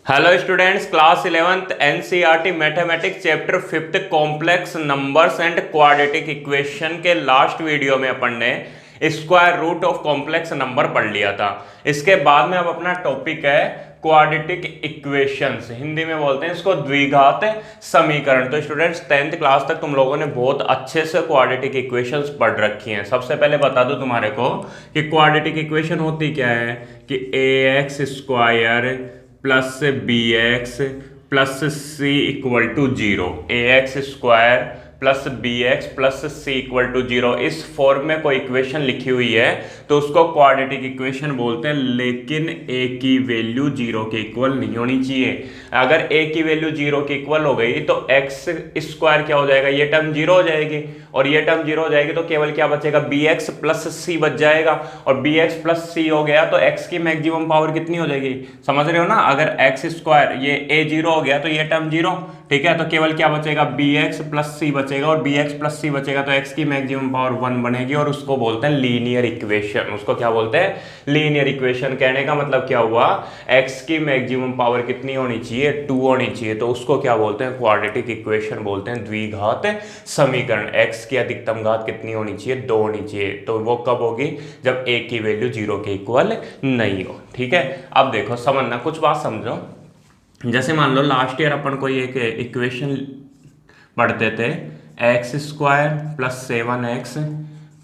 Hello students, class 11th NCERT mathematics chapter 5th complex numbers and quadratic equation के last video में अपन ने square root of complex number पढ़ लिया था। इसके बाद में अब अपना टॉपिक है क्वाड्रेटिक इक्वेशंस, हिंदी में बोलते हैं इसको द्विघात समीकरण। तो स्टूडेंट्स 10th क्लास तक तुम लोगों ने बहुत अच्छे से क्वाड्रेटिक इक्वेशंस पढ़ रखी हैं। सबसे पहले बता दो तुम्हारे को कि क्वाड्रेटिक इक्वेशन होती क्या है कि A X square plus B X plus C equal to zero, A X square plus B X plus C equal to zero, इस फॉर्म में कोई इक्वेशन लिखी हुई है तो उसको क्वाड्रेटिक इक्वेशन बोलते हैं। लेकिन ए की वैल्यू जीरो के इक्वल नहीं होनी चाहिए। अगर ए की वैल्यू जीरो के इक्वल हो गई तो एक्स स्क्वायर क्या हो जाएगा, ये टर्म जीरो हो जाएगी, और ये टर्म जीरो हो जाएगी तो केवल क्या बचेगा, बी एक्स प्लस सी बच जाएगा। और बी एक्स प्लस सी हो गया तो एक्स की मैक्सिमम पावर कितनी हो जाएगी, समझ रहे हो ना। अगर एक्स स्क्वायर ये ए जीरो हो गया तो ये टर्म जीरो, ठीक है, तो केवल क्या बचेगा, बी एक्स प्लस सी बचेगा, और बी एक्स प्लस सी बचेगा तो एक्स की मैक्सिमम पावर 1 बनेगी, और उसको बोलते हैं लीनियर इक्वेशन। उसको क्या बोलते हैं, लीनियर इक्वेशन। कहने का मतलब क्या हुआ, एक्स की मैक्सिमम पावर कितनी होनी चाहिए, 2 होनी चाहिए, तो उसको क्या बोलते हैं, क्वाड्रेटिक इक्वेशन बोलते हैं, द्विघात समीकरण। एक्स की अधिकतम घात कितनी होनी चाहिए, 2 होनी चाहिए। तो वो कब होगी, जब ए की वैल्यू जीरो के इक्वल नहीं हो। ठीक है, अब देखो समझना, कुछ बात समझो। जैसे मान लो लास्ट ईयर अपन कोई एक इक्वेशन पढ़ते थे, x square plus 7x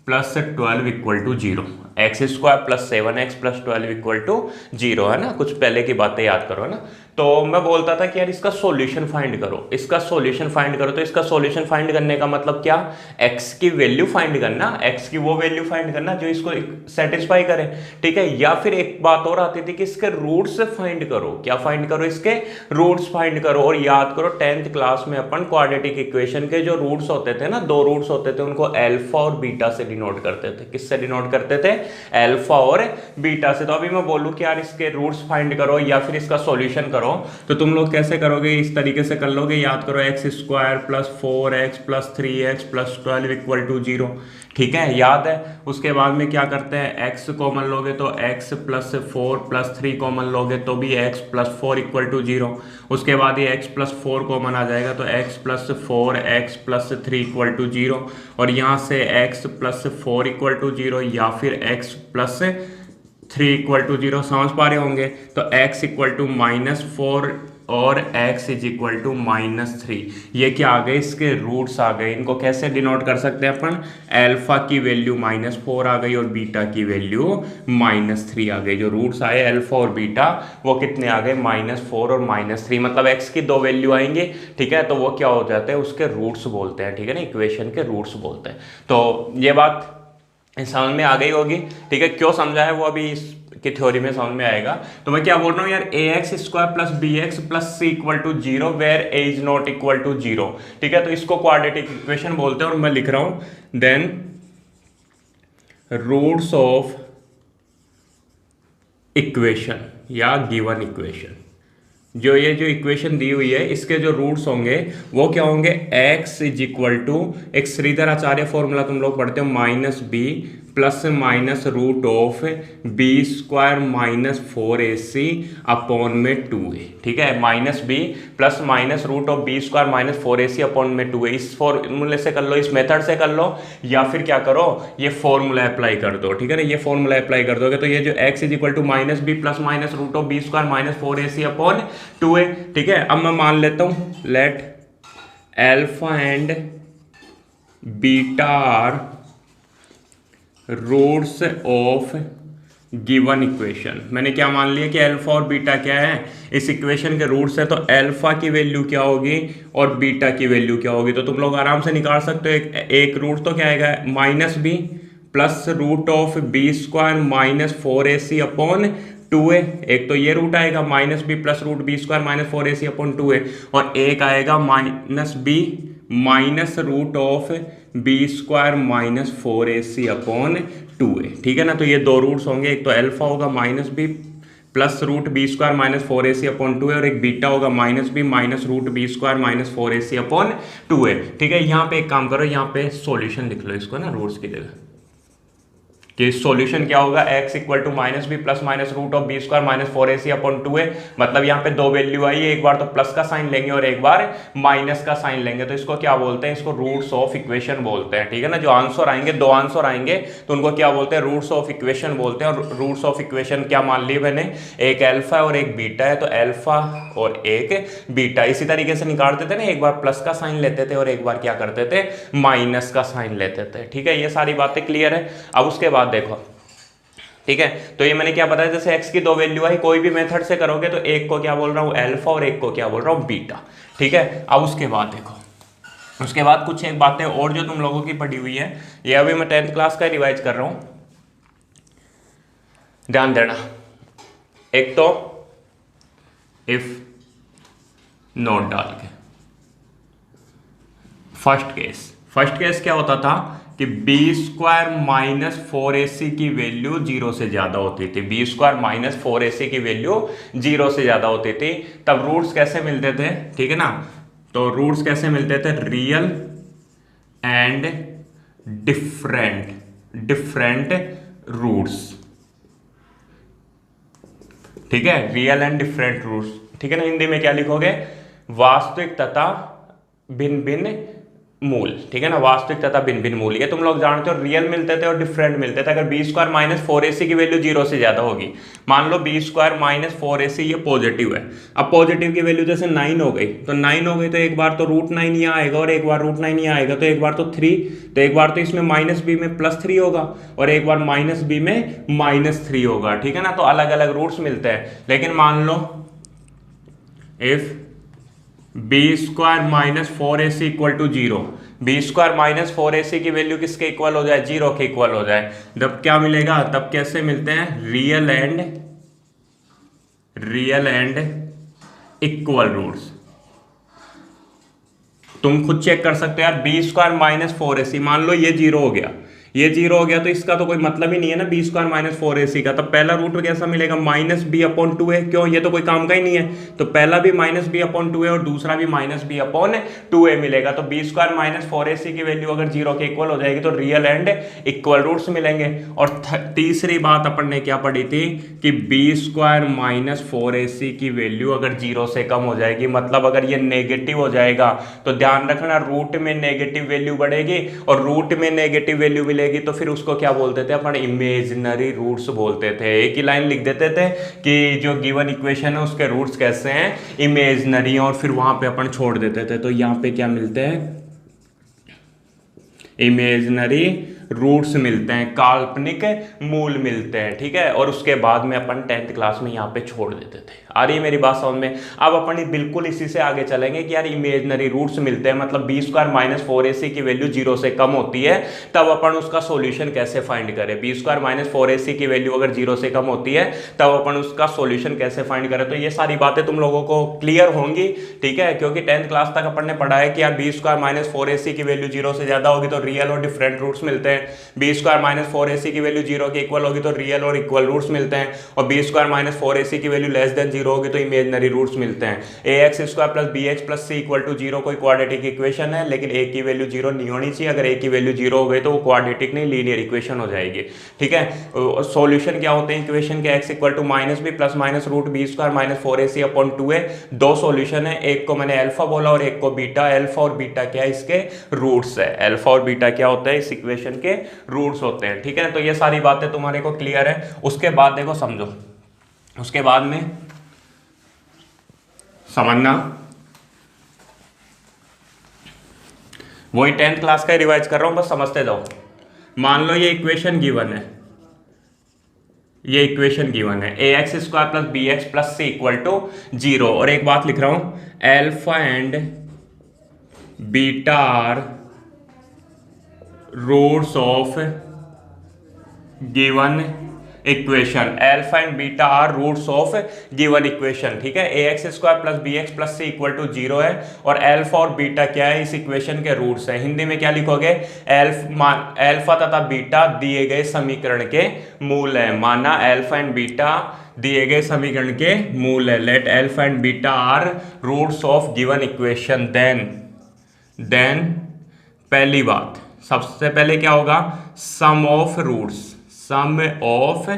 plus 12 equal to zero, x square plus 7x plus 12 equal to zero, है ना। कुछ पहले की बातें याद करो ना। तो मैं बोलता था कि यार इसका सॉल्यूशन फाइंड करो, इसका सॉल्यूशन फाइंड करो। तो इसका सॉल्यूशन फाइंड करने का मतलब क्या, एक्स की वैल्यू फाइंड करना, एक्स की वो वैल्यू फाइंड करना जो इसको सेटिस्फाई करे, ठीक है। या फिर एक बात और आती थी कि इसके रूट्स फाइंड करो। क्या फाइंड करो, इसके रूट्स फाइंड करो। और याद करो 10th क्लास में अपन क्वाड्रेटिक इक्वेशन के जो रूट्स होते थे ना, 2 रूट्स होते थे, उनको अल्फा और बीटा से डिनोट करते थे। किससे डिनोट करते थे, अल्फा और बीटा से। तो अभी मैं बोलूं कि यार इसके रूट्स फाइंड करो या फिर इसका सॉल्यूशन करो, तो तुम लोग कैसे करोगे, इस तरीके से कर लोगे। याद करो, x square plus 4x plus 3x plus 12 equal to zero, ठीक है, याद है। उसके बाद में क्या करते हैं, x कॉमन लोगे तो x प्लस 4 प्लस 3 कॉमन लोगे तो भी x plus 4 equal to zero. उसके बाद ये x प्लस 4 कॉमन आ जाएगा तो x plus 4 x plus 3 equal to zero. और यहाँ से x plus 4 equal to zero या फिर x plus 3 equal to zero, समझ पा रहे होंगे। तो x इक्वल टू -4 और x इज इक्वल टू -3, ये क्या आ गए, इसके रूट्स आ गए। इनको कैसे डिनोट कर सकते हैं अपन, अल्फा की वैल्यू -4 आ गई और बीटा की वैल्यू -3 आ गई। जो रूट्स आए अल्फा और बीटा वो कितने आ गए, -4 और -3, मतलब x की 2 वैल्यू आएंगे, ठीक है। तो वो क्या हो जाते हैं, उसके रूट्स बोलते हैं, ठीक है ना, इक्वेशन के रूट्स बोलते हैं। तो ये बात समझ में आ गई होगी, ठीक है। क्यों समझा है वो अभी इसकी थ्योरी में समझ में आएगा। तो मैं क्या बोल रहा हूँ यार, A X square plus B X plus C equal to zero where A is not equal to zero, ठीक है। तो इसको क्वाड्रेटिक इक्वेशन बोलते हैं। और मैं लिख रहा हूं देन रूट्स ऑफ इक्वेशन या गिवन इक्वेशन, जो ये जो इक्वेशन दी हुई है इसके जो रूट्स होंगे वो क्या होंगे, x इज इक्वल टू, एक श्रीधर आचार्य फॉर्मूला तुम लोग पढ़ते हो, minus B plus minus root of B square minus 4ac upon में 2a, ठीक है। Minus B plus minus root of B square minus 4ac upon में 2a, इस फॉर्मूले से कर लो, इस मेथड से कर लो, या फिर क्या करो, ये फॉर्मूला अप्लाई कर दो, ठीक है ना। ये फॉर्मूला अप्लाई कर दोगे तो ये जो x is equal to minus B plus minus root of B square minus 4ac upon 2a, ठीक है। अब मैं मान लेता हूं let alpha and beta are roots of given equation. मैंने क्या मान लिया कि अल्फा और बीटा क्या है, इस इक्वेशन के रूट्स है। तो अल्फा की वैल्यू क्या होगी और बीटा की वैल्यू क्या होगी, तो तुम लोग आराम से निकाल सकते हो। एक रूट तो क्या आएगा, minus B plus root of B square minus 4ac upon 2a, एक तो ये रूट आएगा minus B plus root B square minus 4ac upon 2a, और एक आएगा minus b minus root of B square minus 4ac upon 2a, ठीक है ना। तो ये 2 रूट्स होंगे, एक तो अल्फा होगा minus B plus root B square minus 4ac upon 2a, और एक बीटा होगा minus b minus root B square minus 4ac upon 2a, ठीक है। यहाँ पे एक काम करो, यहाँ पे सॉल्यूशन लिख लो इसको ना रूट्स की जगह, कि सॉल्यूशन क्या होगा, x equal to minus B plus minus root of B square minus 4ac upon 2a। मतलब यहाँ पे दो वैल्यू आई है, एक बार तो प्लस का साइन लेंगे और एक बार माइनस का साइन लेंगे, तो इसको क्या बोलते हैं, इसको रूट्स ऑफ इक्वेशन बोलते हैं। ठीक है ना, जो आंसर आएंगे, दो आंसर आएंगे तो उनको क्या बोलते हैं, रूट्स ऑफ इक्वेशन बोलते हैं। और रूट्स ऑफ इक्वेशन क्या मान ली मैंने, एक अल्फा और एक बीटा है, तो अल्फा और एक बीटा। इसी तरीके से निकालते थे ना, एक बार प्लस का साइन लेते थे और एक बार क्या करते थे, माइनस का साइन लेते थे। ठीक है, ये सारी बातें क्लियर है। अब उसके बाद देखो, ठीक है, तो ये मैंने क्या बताया, जैसे x की दो वैल्यू आई, कोई भी मेथड से करोगे तो एक को क्या बोल रहा हूँ अल्फा और एक को क्या बोल रहा हूँ बीटा। ठीक है, अब उसके बाद देखो, उसके बाद कुछ एक बातें और जो तुम लोगों की पढ़ी हुई है, ये अभी मैं 10th क्लास का रिवाइज कर रहा हूं, ध्यान देना। एक तो इफ नोट डाल के फर्स्ट केस क्या होता था कि बी स्क्वायर माइनस 4ac की वैल्यू 0 से ज्यादा होती थी, बी स्क्वायर माइनस 4ac की वैल्यू 0 से ज्यादा होती थी। तब रूट्स कैसे मिलते थे, ठीक है ना, तो रूट्स कैसे मिलते थे, रियल एंड डिफरेंट रूट्स। ठीक है, रियल एंड डिफरेंट रूट्स। ठीक है ना, हिंदी में क्या लिखोगे, वास्तविक तथा भिन्न भिन्न मूल। ठीक है ना, वास्तविक तथा भिन्न भिन्न मूल, ये तुम लोग जानते हो। रियल मिलते थे और डिफरेंट मिलते थे। अगर बी स्क्वायर माइनस 4ac की वैल्यू 0 से ज्यादा होगी, मान लो बी स्क्वायर माइनस 4ac ये पॉजिटिव है, अब पॉजिटिव की वैल्यू जैसे 9 हो गई, तो 9 हो गई तो एक बार तो √9 यहाँ आएगा और एक बार √9 यहाँ आएगा, तो एक बार तो 3, तो एक बार तो इसमें माइनस बी में +3 होगा और एक बार माइनस बी में -3 होगा। ठीक है ना, तो अलग अलग रूट्स मिलते हैं। लेकिन मान लो if B square minus 4ac equal to 0, B square minus 4ac की वैल्यू किसके इक्वल हो जाए, 0 के इक्वल हो जाए, तब क्या मिलेगा, तब कैसे मिलते हैं, रियल एंड इक्वल रूट्स। तुम खुद चेक कर सकते हो यार, बी स्क्वायर माइनस 4ac, मान लो ये 0 हो गया, ये 0 हो गया, तो इसका तो कोई मतलब ही नहीं है ना बी स्क्वायर माइनस 4ac का। तब पहला रूट कैसा मिलेगा, -b/2 है, क्यों, ये तो कोई काम का ही नहीं है, तो पहला भी -b/2 है और दूसरा भी -b/2 मिलेगा। तो बी स्क्वायर माइनस 4ac की वैल्यू अगर 0 के इक्वल हो जाएगी तो रियल एंड इक्वल रूट्स मिलेंगे। और तीसरी बात अपन ने क्या पढ़ी थी कि बी स्क्वायर माइनस 4ac की वैल्यू अगर 0 से कम हो जाएगी, मतलब अगर ये नेगेटिव हो जाएगा, तो ध्यान रखना रूट में नेगेटिव वैल्यू बढ़ेगी और रूट में नेगेटिव वैल्यू मिलेगी तो फिर उसको क्या बोलते थे अपन, इमेजिनरी रूट्स बोलते थे। एक ही लाइन लिख देते थे कि जो गिवन इक्वेशन है उसके रूट्स कैसे हैं, इमेजिनरी, और फिर वहां पे अपन छोड़ देते थे। तो यहां पे क्या मिलते हैं, इमेजिनरी रूट्स मिलते हैं, काल्पनिक मूल मिलते हैं। ठीक है, और उसके बाद में अपन 10th क्लास में यहाँ पे छोड़ देते थे। आ रही है मेरी बात समझ में। अब अपन बिल्कुल इसी से आगे चलेंगे कि यार इमेजिनरी रूट्स मिलते हैं, मतलब बी स्क्वायर माइनस 4ac की वैल्यू 0 से कम होती है, तब अपन उसका सोल्यूशन कैसे फाइंड करें। बी स्क्वायर माइनस 4ac की वैल्यू अगर 0 से कम होती है तब अपन उसका सोल्यूशन कैसे फाइंड करें। तो ये सारी बातें तुम लोगों को क्लियर होंगी, ठीक है, क्योंकि 10th क्लास तक अपन ने पढ़ा है कि यार बी स्क्वायर माइनस 4ac की वैल्यू 0 से ज्यादा होगी तो रियल और डिफरेंट रूट्स मिलते हैं, बी स्क्वायर माइनस 4ac की वैल्यू 0 के इक्वल होगी तो रियल और इक्वल रूट्स मिलते हैं, और बी स्क्वायर माइनस 4ac की वैल्यू लेस देन 0 होगी तो इमेजिनरी रूट्स मिलते हैं। ax square plus bx plus c equal to 0 कोई क्वाड्रेटिक इक्वेशन है, लेकिन a की वैल्यू 0 नहीं होनी चाहिए। अगर a की वैल्यू 0 हो गई तो वो क्वाड्रेटिक नहीं, लीनियर इक्वेशन हो जाएगी। ठीक है, सॉल्यूशन क्या होते हैं इक्वेशन के, x equal to minus B plus minus root B square minus 4ac upon 2a। दो सॉल्यूशन है, एक को मैंने अल्फा बोला और एक को बीटा। अल्फा और बीटा क्या है, इसके रूट्स है। अल्फा और बीटा क्या होता है, इस इक्वेशन के रूट्स होते हैं। ठीक है, तो ये सारी बातें तुम्हारे को क्लियर है। उसके बाद देखो समझो, उसके बाद में समझना, वही 10th क्लास का रिवाइज कर रहा हूं, बस समझते जाओ। मान लो ये इक्वेशन गिवन है, ये इक्वेशन गिवन है ax square plus bx plus c equal to 0, और एक बात लिख रहा हूं, alpha and beta are roots of given equation. Alpha and beta are roots of given equation. ठीक है, ax square plus bx plus c equal to 0 है, और अल्फा और बीटा क्या है, इस इक्वेशन के रूट्स है। हिंदी में क्या लिखोगे, अल्फा तथा बीटा दिए गए समीकरण के मूल है। माना अल्फा एंड बीटा दिए गए समीकरण के मूल है। Let alpha and beta are roots of given equation. Then पहली बात, सबसे पहले क्या होगा, sum of roots, sum of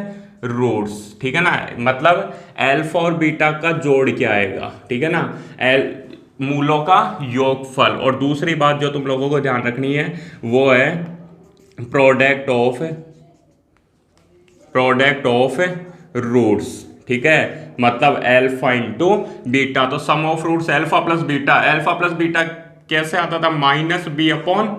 roots, ठीक है ना, मतलब अल्फा और बीटा का जोड़ क्या आएगा, ठीक है ना, मूलों का योगफल। और दूसरी बात जो तुम लोगों को ध्यान रखनी है वो है प्रोडक्ट ऑफ रूट्स, ठीक है, मतलब अल्फा इंटू बीटा। तो sum of roots alpha plus beta कैसे आता था, माइनस बी अपॉन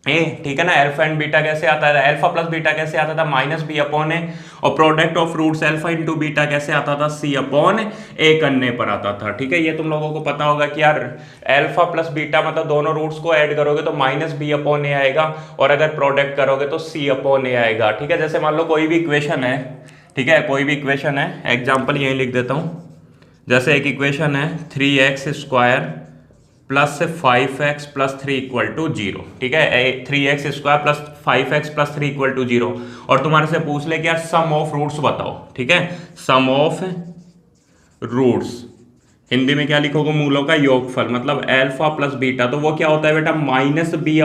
ए, ठीक है ना। अल्फा एंड बीटा कैसे आता था, अल्फा प्लस बीटा कैसे आता था, माइनस बी अपॉन ए। और product of roots alpha into beta कैसे आता था, सी अपॉन ए करने पर आता था, ठीक है। ये तुम लोगों को पता होगा कि यार अल्फा प्लस बीटा मतलब दोनों रूट्स को ऐड करोगे तो माइनस बी अपॉन ए आएगा, और अगर प्रोडक्ट करोगे तो सी अपॉन ए आएगा, ठीक है। जैसे मान लो कोई भी इक्वेशन है, ठीक है, कोई भी इक्वेशन है, एग्जाम्पल यही लिख देता हूं। जैसे एक इक्वेशन है 3x² plus 5x plus 3 equal to 0, ठीक है, 3x² plus 5x plus 3 equal to 0, और तुम्हारे से पूछ ले कि यार सम ऑफ रूट्स बताओ, ठीक है, सम ऑफ रूट्स हिंदी में क्या लिखोगे, मूलों का योगफल, मतलब अल्फा प्लस बीटा। तो वो क्या होता है बेटा, माइनस बी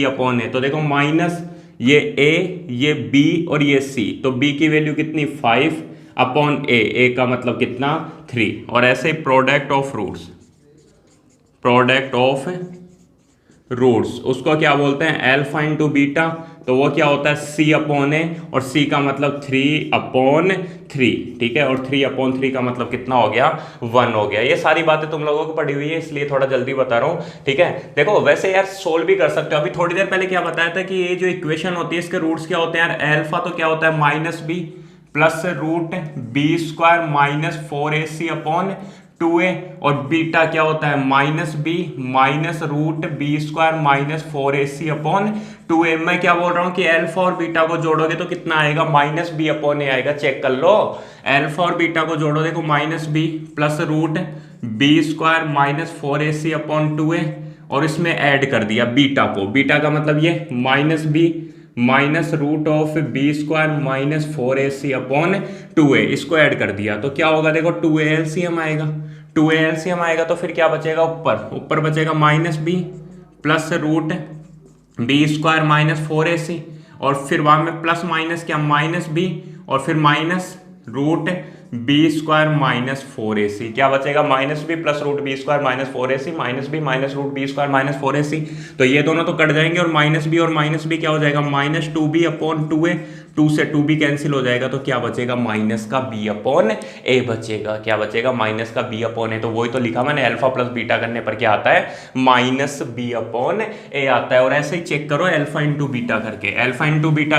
अपॉन ए। तो देखो माइनस ये a, ये b और ये c, तो b की वैल्यू कितनी 5 अपॉन a का मतलब कितना 3। और ऐसे प्रोडक्ट ऑफ रूट्स उसको क्या बोलते हैं, अल्फा इंटू बीटा, तो वो क्या होता है c अपॉन ए, और c का मतलब 3 अपॉन 3, ठीक है, और 3 अपॉन 3 का मतलब कितना हो गया, 1 हो गया। ये सारी बातें तुम लोगों को पढ़ी हुई है, इसलिए थोड़ा जल्दी बता रहा हूँ, ठीक है। देखो वैसे यार सोल्व भी कर सकते हो। अभी थोड़ी देर पहले क्या बताया था कि ये जो इक्वेशन होती है इसके रूट्स क्या होते हैं यार, अल्फा तो क्या होता है minus B plus root b² minus 4ac upon 2a, और बीटा क्या होता है minus b minus root b² minus 4ac upon 2a। मैं क्या बोल रहा हूँ कि अल्फा और बीटा को जोड़ोगे तो कितना आएगा, माइनस बी अपॉन ए आएगा। चेक कर लो, अल्फा और बीटा को जोड़ो, देखो minus B plus root b² minus 4ac upon 2a, और इसमें ऐड कर दिया बीटा को, बीटा का मतलब ये minus b minus root of b² minus 4ac upon 2a, इसको ऐड कर दिया तो क्या होगा, देखो 2a एलसीएम आएगा, तो फिर क्या बचेगा, ऊपर बचेगा minus B plus root b² minus 4ac, और फिर वहां में प्लस माइनस क्या माइनस बी, और फिर minus root b² minus 4ac, क्या बचेगा minus B plus root b² minus 4ac, minus b minus root b² minus 4ac, तो ये दोनों तो कट जाएंगे, और माइनस बी क्या हो जाएगा माइनस 2b अपॉन 2a, 2 से 2b कैंसिल हो जाएगा, तो क्या बचेगा माइनस का b अपॉन ए बचेगा। क्या बचेगा, माइनस का b अपॉन ए। तो वही तो लिखा मैंने, अल्फा प्लस बीटा करने पर क्या आता है, माइनस b अपॉन ए आता है। और ऐसे ही चेक करो अल्फा इंटू बीटा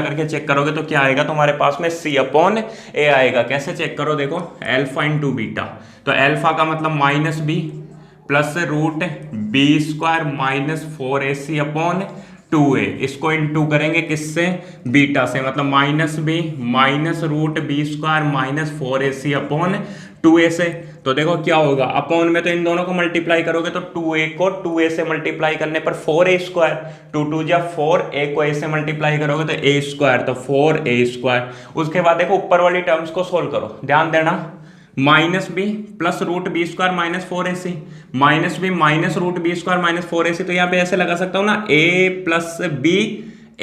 करके चेक करोगे तो क्या आएगा तुम्हारे पास में, c अपॉन ए आएगा। कैसे चेक करो, देखो अल्फा इंटू बीटा, तो अल्फा का मतलब minus B plus root b² minus 4ac upon 2a, इसको इंटू करेंगे किससे, बीटा से, मतलब minus b minus root b² minus 4ac upon 2a से। तो देखो क्या होगा, अपॉन में तो इन दोनों को मल्टीप्लाई करोगे तो 2a को 2a से मल्टीप्लाई करने पर 4a², 2 2 जा 4, a को a से मल्टीप्लाई करोगे तो a², तो 4a²। उसके बाद देखो ऊपर वाली टर्म्स को सोल्व करो, ध्यान देना, minus B plus root b² minus 4ac, minus b minus root b² minus 4ac, तो यहाँ पे ऐसे लगा सकता हूँ ना, a plus B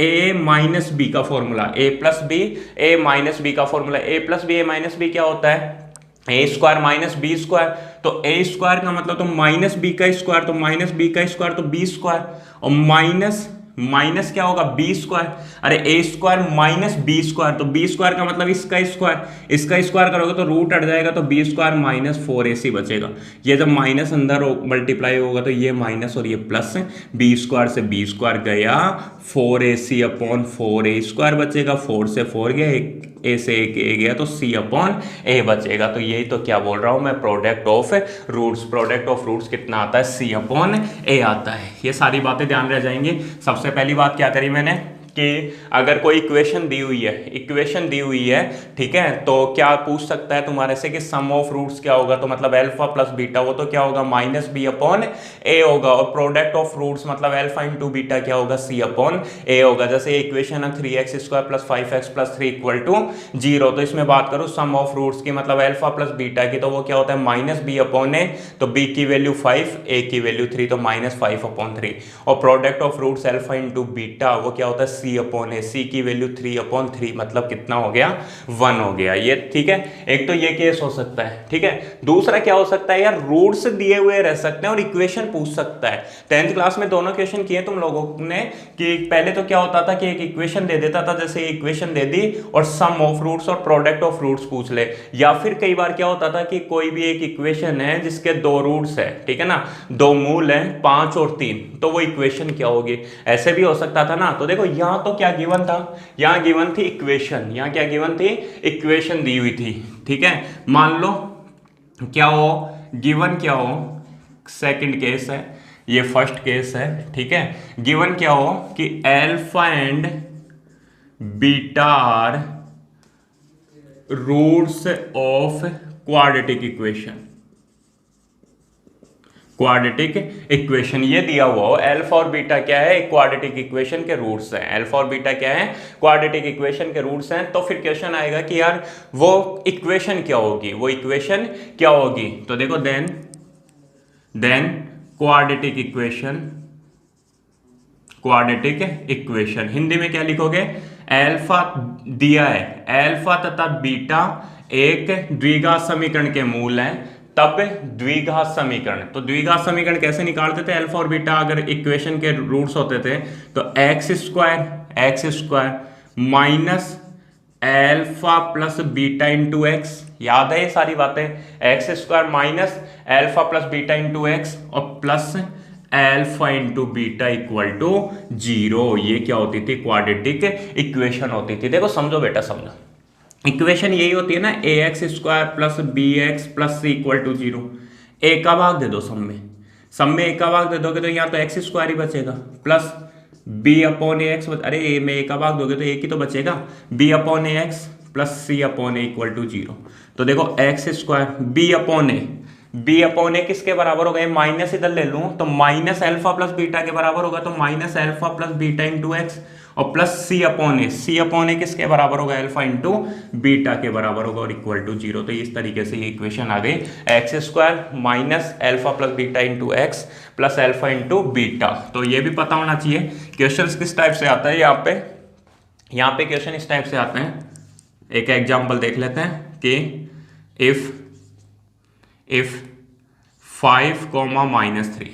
a minus B का formula, a plus B a minus B का formula, a plus B a minus B क्या होता है, a² माइनस b², तो a² का मतलब तो माइनस बी का स्क्वायर, तो माइनस बी का स्क्वायर तो b², और माइनस क्या होगा b², अरे a² माइनस b², तो b² का मतलब इसका स्क्वायर करोगे तो रूट हट जाएगा, तो b² माइनस 4ac बचेगा। ये जब माइनस अंदर मल्टीप्लाई होगा तो ये माइनस और ये प्लस, b² से b² गया, 4ac अपॉन 4a² बचेगा, 4 से 4 गया, a से एक a गया, तो c अपॉन a बचेगा। तो यही तो क्या बोल रहा हूं मैं, प्रोडक्ट ऑफ रूट्स कितना आता है, c अपॉन a आता है। ये सारी बातें ध्यान रह जाएंगी। सबसे पहली बात क्या करी मैंने कि अगर कोई इक्वेशन दी हुई है, ठीक है, तो क्या पूछ सकता है तुम्हारे से कि सम ऑफ रूट्स क्या होगा, तो मतलब अल्फा प्लस बीटा, वो तो क्या होगा माइनस बी अपॉन ए होगा, और प्रोडक्ट ऑफ रूट्स मतलब अल्फा इंटू बीटा क्या होगा, सी अपॉन ए होगा। जैसे इक्वेशन है 3x² plus 5x plus 3 equal to 0, तो इसमें बात करूँ सम ऑफ रूट्स की, मतलब अल्फा प्लस बीटा की, तो वो क्या होता है माइनस बी अपॉन ए, तो b की वैल्यू 5, a की वैल्यू 3, तो माइनस 5 अपॉन 3, और product of roots alpha into beta वो क्या होता है सी अपॉन ए, सी की वैल्यू 3/3 मतलब कितना हो गया 1 हो गया ये, ठीक है। एक तो ये केस हो सकता है, ठीक है। दूसरा क्या हो सकता है यार, रूट्स दिए हुए रह सकते हैं और इक्वेशन पूछ सकता है। 10th क्लास में दोनों क्वेश्चन किए तुम लोगों ने कि पहले तो क्या होता था कि एक इक्वेशन दे देता था, जैसे इक्वेशन दे दी और सम ऑफ रूट्स और प्रोडक्ट ऑफ रूट्स पूछ ले, या फिर कई बार क्या होता था कि कोई भी एक इक्वेशन है जिसके 2 रूट्स है, ठीक है ना, 2 मूल है 5 और 3, तो वो इक्वेशन क्या होगी, ऐसे भी हो सकता था ना। तो देखो यहां तो क्या गिवन था, यहां गिवन थी इक्वेशन, यहां क्या गिवन थी, इक्वेशन दी हुई थी, ठीक है। मान लो क्या हो, गिवन क्या हो, सेकंड केस है, ये फर्स्ट केस है, ठीक है। गिवन क्या हो कि alpha and beta are roots of quadratic equation, quadratic equation ये दिया हुआ हो, अल्फा और बीटा क्या है, क्वाड्रेटिक इक्वेशन के रूट्स हैं, अल्फा और बीटा क्या है, क्वाड्रेटिक इक्वेशन के रूट्स हैं। तो फिर क्वेश्चन आएगा कि यार वो इक्वेशन क्या होगी, वो इक्वेशन क्या होगी। तो देखो then quadratic equation, quadratic equation Hindi में क्या लिखोगे, अल्फा दिया है, अल्फा तथा बीटा एक द्विघात समीकरण के मूल हैं, तब द्विघात समीकरण, तो द्विघात समीकरण कैसे निकालते थे, अल्फा और बीटा अगर इक्वेशन के रूट्स होते थे तो x square minus alpha plus beta into X, याद है ये सारी बातें, X square minus alpha plus beta into X और plus alpha into beta equal to 0, ये क्या होती थी, क्वाड्रेटिक इक्वेशन होती थी। देखो समझो बेटा समझो, इक्वेशन यही होती है ना, A X square plus B X plus C equal to 0, A का भाग दे दो सब में ए का भाग दे दोगे तो यहाँ तो एक्स स्क्वायर ही बचेगा, plus B upon a x, अरे ए में ए का भाग दोगे तो एक ही तो बचेगा, b upon a x plus c upon a equal to 0। तो देखो x square b upon a किसके बराबर होगा, माइनस इधर ले लूं तो माइनस अल्फा प्लस बीटा के बराबर होगा, तो minus alpha plus beta into X और प्लस सी अपॉन ए किसके बराबर होगा, अल्फा इंटू बीटा के बराबर होगा और इक्वल टू 0। तो इस तरीके से ये इक्वेशन आ गई, x square minus alpha plus beta into x plus alpha into beta. तो ये भी पता होना चाहिए क्वेश्चन किस टाइप से आता है। यहाँ पे क्वेश्चन इस टाइप से आते हैं। एक एग्जाम्पल देख लेते हैं कि if 5, -3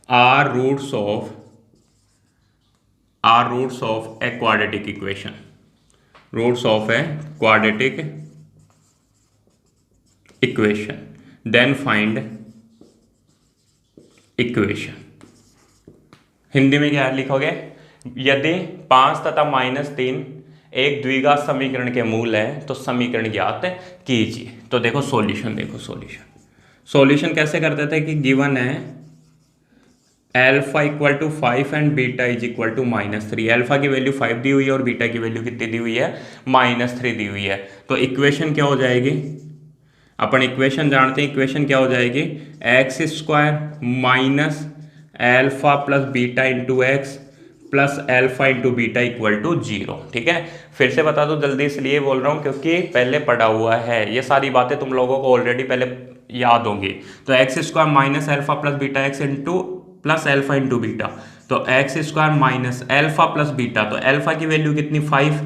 are roots of a quadratic equation, roots of a quadratic equation, then find equation। Hindi में क्या लिखोगे, यदि 5 तथा -3 एक द्विघात समीकरण के मूल है तो समीकरण ज्ञात कीजिए। तो देखो सॉल्यूशन, सॉल्यूशन कैसे करते थे कि गिवन है alpha equal to 5 and beta is equal to -3, alpha की वैल्यू 5 दी हुई है और बीटा की वैल्यू कितनी दी हुई है, -3 दी हुई है। तो इक्वेशन क्या हो जाएगी, अपन इक्वेशन जानते हैं, इक्वेशन क्या हो जाएगी, x square minus alpha plus beta into x plus alpha into beta equal to 0। ठीक है, फिर से बता दो जल्दी, इसलिए बोल रहा हूँ क्योंकि पहले पढ़ा हुआ है, ये सारी बातें तुम लोगों को ऑलरेडी पहले याद होंगी। तो x square minus alpha plus beta X into plus alpha into beta, तो x square minus alpha plus beta, तो अल्फा की वैल्यू कितनी 5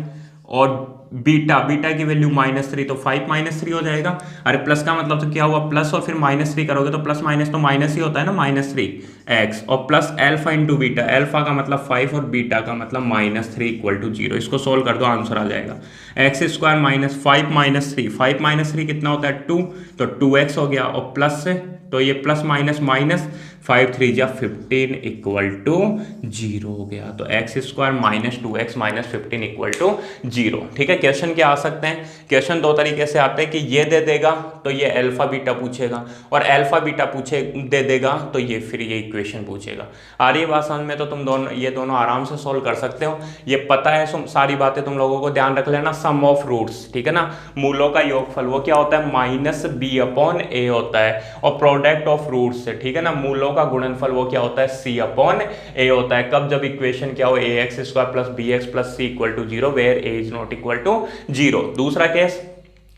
और बीटा की वैल्यू -3, तो 5 -3 हो जाएगा। अरे प्लस का मतलब तो क्या हुआ, प्लस और फिर -3 करोगे तो प्लस माइनस तो माइनस ही होता है ना, -3 एक्स और plus alpha into beta, alpha का मतलब 5 और बीटा का मतलब -3 इक्वल टू 0। इसको सोल्व कर दो, आंसर आ जाएगा एक्स स्क्वायर माइनस 5 -3, 5 -3 कितना होता है 2, तो 2x हो गया और प्लस से तो ये प्लस माइनस माइनस 5 3 जा 15 इक्वल टू 0 हो गया। तो x square minus 2x minus 15 equal to 0। ठीक है, क्वेश्चन क्या आ सकते हैं, क्वेश्चन दो तरीके से आते हैं कि ये दे देगा तो ये अल्फा बीटा पूछेगा और अल्फा बीटा दे देगा तो ये फिर ये इक्वेशन पूछेगा। आ रही बात समझ में, तो तुम दोनों ये दोनों आराम से सोल्व कर सकते हो। ये पता है सारी बातें तुम लोगों को ध्यान रख लेना। सम ऑफ रूट्स, ठीक है ना, मूलों का योगफल वो क्या होता है, -b/a होता है और प्रोडक्ट ऑफ रूट्स से, ठीक है ना, मूलों का गुणनफल वो क्या होता है, c/a होता है। कब, जब इक्वेशन क्या हो, ax square plus bx plus c equal to 0 where a is not equal to 0। दूसरा केस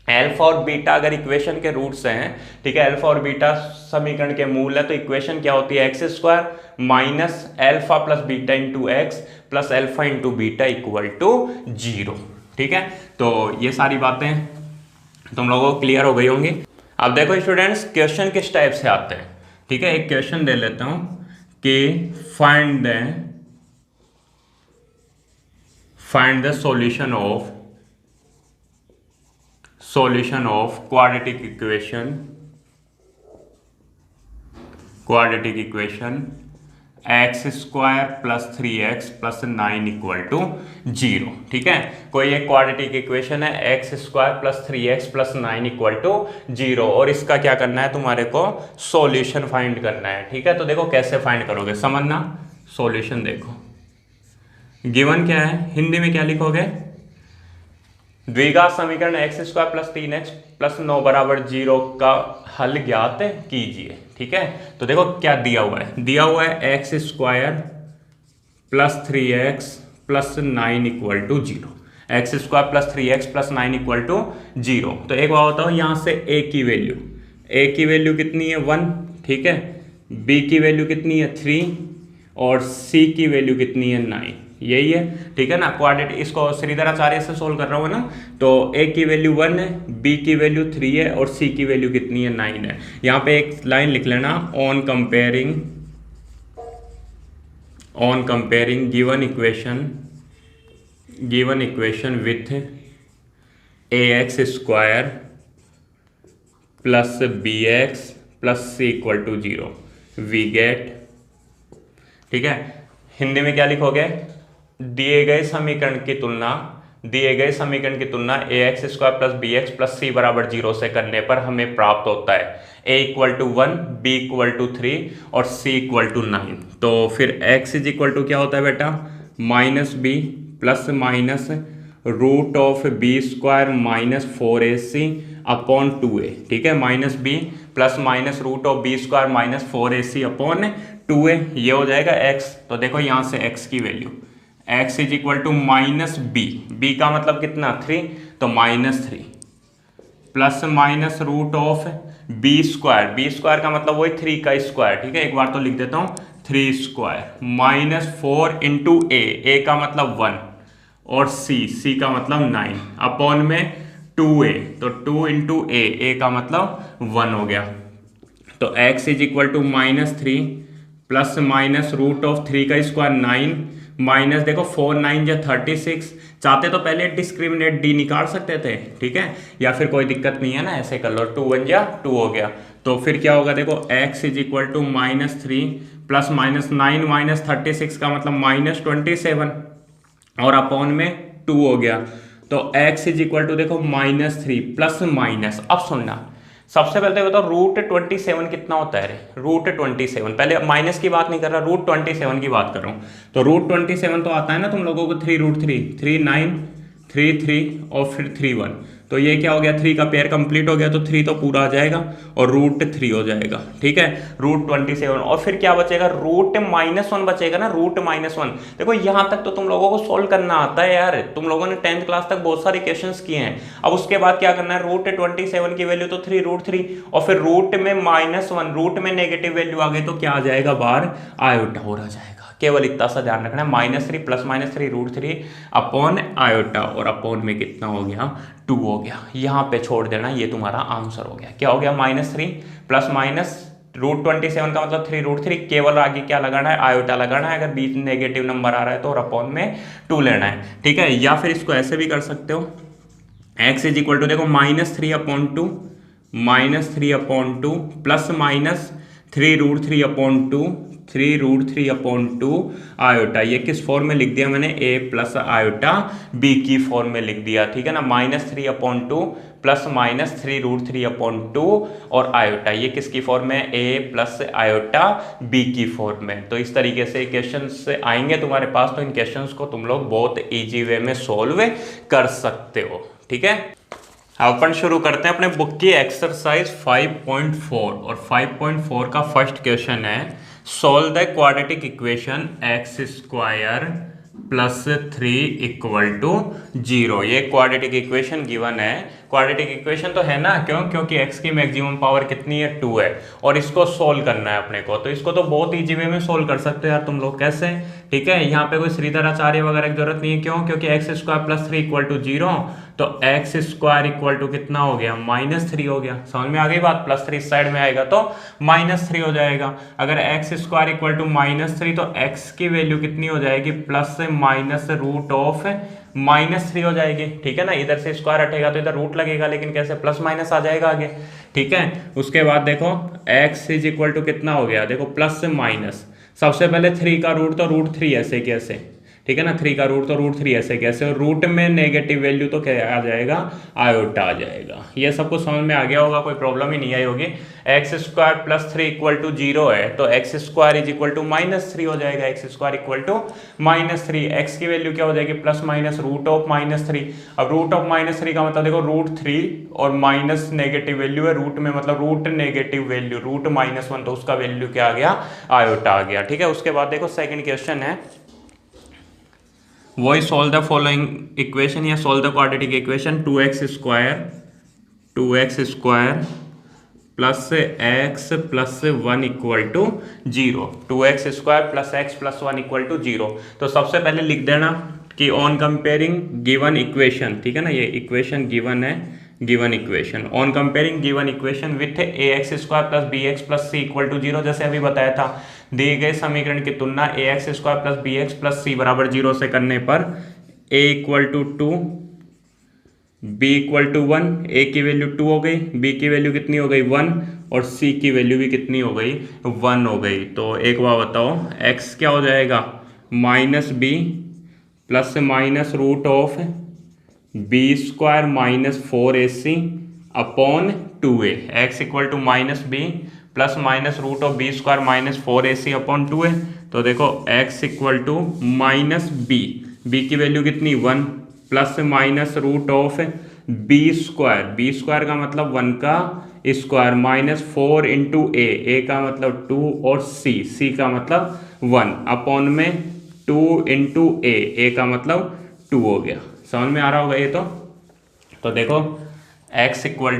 अल्फा और बीटा अगर इक्वेशन के रूट्स हैं, ठीक है, अल्फा और बीटा समीकरण के मूल है, तो इक्वेशन क्या होती है, x square minus alpha plus beta into x plus alpha into beta equal to 0। ठीक है, तो ये सारी बातें तुम लोगों को क्लियर हो गई होंगी। अब देखो स्टूडेंट्स, क्वेश्चन किस टाइप से आते हैं। ठीक है, एक क्वेश्चन दे लेता हूं कि find the solution of quadratic equation x square plus 3x plus 9 equal to 0। ठीक है, कोई एक क्वाड्रेटिक इक्वेशन है x square plus 3x plus 9 equal to 0 और इसका क्या करना है, तुम्हारे को सॉल्यूशन फाइंड करना है। ठीक है, तो देखो कैसे फाइंड करोगे, समझना। सॉल्यूशन देखो, गिवन क्या है, हिंदी में क्या लिखोगे, द्विघात समीकरण x square plus 3x plus 9 बराबर 0 का हल ज्ञात कीजिए। ठीक है, तो देखो क्या दिया हुआ है, x square plus 3x plus 9 equal to 0, x square plus 3x plus 9 equal to 0। तो एक बात बताओ, यहाँ से a की वैल्यू कितनी है 1, ठीक है, b की वैल्यू कितनी है 3 और c की वैल्यू कितनी है 9, यही है। ठीक है ना, क्वाड्रेटिक इसको श्रीधराचार्य से सोल्व कर रहा हूँ ना, तो a की वैल्यू 1 है, b की वैल्यू 3 है और c की वैल्यू कितनी है 9 है। यहाँ पे एक लाइन लिख लेना, on comparing given equation with ax square plus bx plus c equal to 0 we get. ठीक है, हिंदी में क्या लिखोगे, दिए गए समीकरण की तुलना ax square plus bx plus c बराबर 0 से करने पर हमें प्राप्त होता है a equal to 1, b equal to 3 और c इक्वल टू 9। तो फिर x इज इक्वल टू क्या होता है बेटा, minus B plus minus root of B square minus 4ac upon 2a। ठीक है, minus B plus minus root of B square minus 4ac upon 2a, ये हो जाएगा x। तो देखो यहाँ से x की value x is equal to minus B का मतलब कितना 3, तो minus 3 plus minus root of B square का मतलब वही 3 का स्क्वायर। ठीक है, एक बार तो लिख देता हूँ 3 स्क्वायर माइनस 4 इंटू ए का मतलब 1 और c का मतलब 9 अपॉन में 2a, तो 2 इंटू ए का मतलब 1 हो गया। तो x is equal to minus 3 plus minus root of 3 का स्क्वायर 9 माइनस देखो 4 9 या 36, चाहते तो पहले डिस्क्रिमिनेट डी निकाल सकते थे। ठीक है, या फिर कोई दिक्कत नहीं है ना, ऐसे कर लो, 2 1 या 2 हो गया। तो फिर क्या होगा, देखो x is equal to minus 3 plus minus 9 minus 36 का मतलब माइनस 27 और अपॉन में 2 हो गया। तो x इज इक्वल टू देखो माइनस 3 प्लस माइनस, अब सुनना, सबसे पहले तो बताओ रूट 27 कितना होता है रे, रूट 27, पहले माइनस की बात नहीं कर रहा, रूट 27 की बात कर रहा हूँ। तो रूट 27 तो आता है ना तुम लोगों को 3 रूट 3 3 9 3 3 और फिर 3 1, तो ये क्या हो गया, 3 का पेयर कंप्लीट हो गया, तो 3 तो पूरा आ जाएगा और रूट 3 हो जाएगा। ठीक है, रूट 27 और फिर क्या बचेगा, रूट -1 बचेगा ना, रूट -1। देखो यहाँ तक तो तुम लोगों को सोल्व करना आता है यार, तुम लोगों ने 10th क्लास तक बहुत सारे क्वेश्चंस किए हैं। अब उसके बाद क्या करना है, रूट 27 की वैल्यू तो 3 रूट 3 और फिर रूट में -1, रूट में नेगेटिव वैल्यू आ गई तो क्या आ जाएगा, बाहर आयोटा हो रहा जाएगा। केवल इतना सा ध्यान रखना है, -3 प्लस -3 रूट 3 अपॉन आयोटा और अपॉन में कितना हो गया, 2 हो गया। यहाँ पे छोड़ देना, ये तुम्हारा आंसर हो गया। क्या हो गया, -3 प्लस माइनस रूट 27 का मतलब 3 रूट 3, केवल आगे क्या लगाना है, आयोटा लगाना है। अगर बीच नेगेटिव नंबर आ रहा है तो और अपॉन में 2 लेना है। ठीक है, या फिर इसको ऐसे भी कर सकते हो, x इज इक्वल टू देखो -3 upon 2 plus minus 3 root 3 upon 2 3 root 3 upon 2 iota. ये किस फॉर्म में लिख दिया मैंने, a प्लस आयोटा b की फॉर्म में लिख दिया। ठीक है ना, -3 upon 2 plus minus 3 root 3 upon 2 और आयोटा, ये किसकी फॉर्म में, a प्लस आयोटा b की फॉर्म में। तो इस तरीके से क्वेश्चंस आएंगे तुम्हारे पास, तो इन क्वेश्चंस को तुम लोग बहुत ईजी वे में सोल्व कर सकते हो। ठीक है, अपन शुरू करते हैं अपने बुक की एक्सरसाइज 5.4 और 5.4 का फर्स्ट क्वेश्चन है, solve the quadratic equation x square plus 3 equal to 0। ये क्वाड्रेटिक इक्वेशन गिवन है। क्वाड्रेटिक इक्वेशन तो है ना, क्यों? क्योंकि x की मैक्सिमम पावर कितनी है, 2 है, और इसको सोल्व करना है अपने को। तो इसको तो बहुत ईजी वे में सोल्व कर सकते हो यार तुम लोग। कैसे? ठीक है, यहाँ पे कोई श्रीधर आचार्य वगैरह की जरूरत नहीं है। क्यों? क्योंकि x square plus 3 equal to 0, तो एक्स स्क्वायर इक्वल टू कितना हो गया, -3 हो गया। समझ में आ गई बात? +3 इस साइड में आएगा तो -3 हो जाएगा। अगर एक्स स्क्वायर इक्वल टू -3 तो एक्स की वैल्यू कितनी हो जाएगी, प्लस माइनस रूट ऑफ -3 हो जाएगी। ठीक है ना, इधर से स्क्वायर हटेगा तो इधर रूट लगेगा, लेकिन कैसे, प्लस माइनस आ जाएगा आगे। ठीक है, उसके बाद देखो x इज इक्वल टू कितना हो गया, देखो प्लस से माइनस, सबसे पहले 3 का रूट तो √3 ऐसे कैसे, ठीक है ना, 3 का रूट तो √3 ऐसे कैसे, और रूट में नेगेटिव वैल्यू तो क्या आ जाएगा, आयोटा आ जाएगा। ये सबको समझ में आ गया होगा, कोई प्रॉब्लम ही नहीं आई होगी। X square plus 3 equal to 0 है, तो x square is equal to -3 हो जाएगा। X square equal to -3, x की वैल्यू क्या हो जाएगी, प्लस माइनस रूट ऑफ -3। अब रूट ऑफ -3 का मतलब देखो √3 और माइनस नेगेटिव वैल्यू है रूट में, मतलब रूट नेगेटिव वैल्यू रूट -1, तो उसका वैल्यू क्या आ गया, आयोटा आ गया। ठीक है, उसके बाद देखो सेकंड क्वेश्चन है, वही सोल्व द फॉलोइंग इक्वेशन या solve the quadratic equation 2x square plus x plus 1 equal to 0। 2x square plus x plus 1 equal to 0। तो सबसे पहले लिख देना कि ऑन कंपेयरिंग गिवन इक्वेशन, ठीक है ना, ये इक्वेशन गिवन है, given equation, on comparing given equation with ax square plus bx plus c equal to 0, जैसे अभी बताया था, दिए गए समीकरण की तुलना ax square plus bx plus c बराबर 0 से करने पर a equal to 2, b equal to 1, a की वैल्यू 2 हो गई, b की वैल्यू कितनी हो गई 1, और c की वैल्यू भी कितनी हो गई 1 हो गई। तो एक बार बताओ x क्या हो जाएगा, -b plus minus root of b square minus 4ac upon 2a, x equal to -b plus minus root of b square minus 4ac upon 2a। तो देखो x इक्वल टू -b की वैल्यू कितनी 1, plus minus root of b square का मतलब 1 का square minus 4 into a का मतलब 2 और c का मतलब 1 अपॉन में 2 इंटू a का मतलब 2 हो गया। समझ में आ रहा होगा ये तो देखो x equal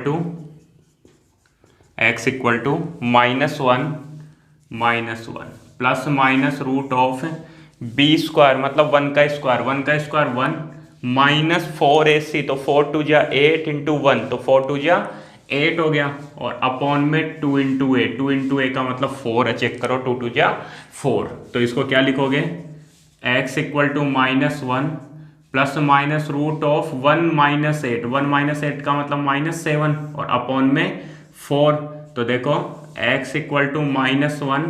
to -1 plus minus root of b square मतलब 1 का स्क्वायर 1 माइनस 4ac, तो 4 2 जा 8 इंटू 1, तो 4 2 जा 8 हो गया, और अपॉन में 2 इंटू a का मतलब 4 है, चेक करो 2 2 जा 4। तो इसको क्या लिखोगे, x equal to -1 plus minus root of 1 minus 8 का मतलब -7, और अपॉन में 4। तो देखो x equal to -1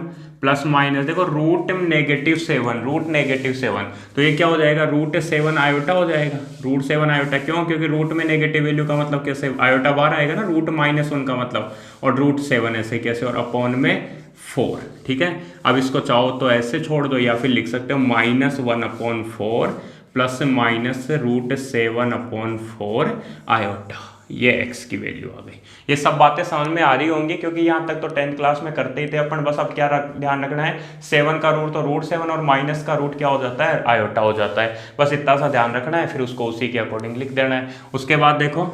plus minus देखो रूट -7, तो ये क्या हो जाएगा, √7 आयोटा हो जाएगा, √7 आयोटा। क्यों? क्योंकि रूट में नेगेटिव वैल्यू का मतलब कैसे, आयोटा बाहर आएगा ना, √-1 का मतलब, और √7 ऐसे कैसे, और अपॉन में 4। ठीक है, अब इसको चाहो तो ऐसे छोड़ दो, या फिर लिख सकते हो -1/4 प्लस माइनस √7 अपॉन 4 आयोटा, ये x की वैल्यू आ गई। ये सब बातें समझ में आ रही होंगी, क्योंकि यहाँ तक तो 10th क्लास में करते ही थे अपन। बस अब क्या ध्यान रखना है, 7 का रूट तो √7 और माइनस का रूट क्या हो जाता है, आयोटा हो जाता है। बस इतना सा ध्यान रखना है, फिर उसको उसी के अकॉर्डिंग लिख देना है। उसके बाद देखो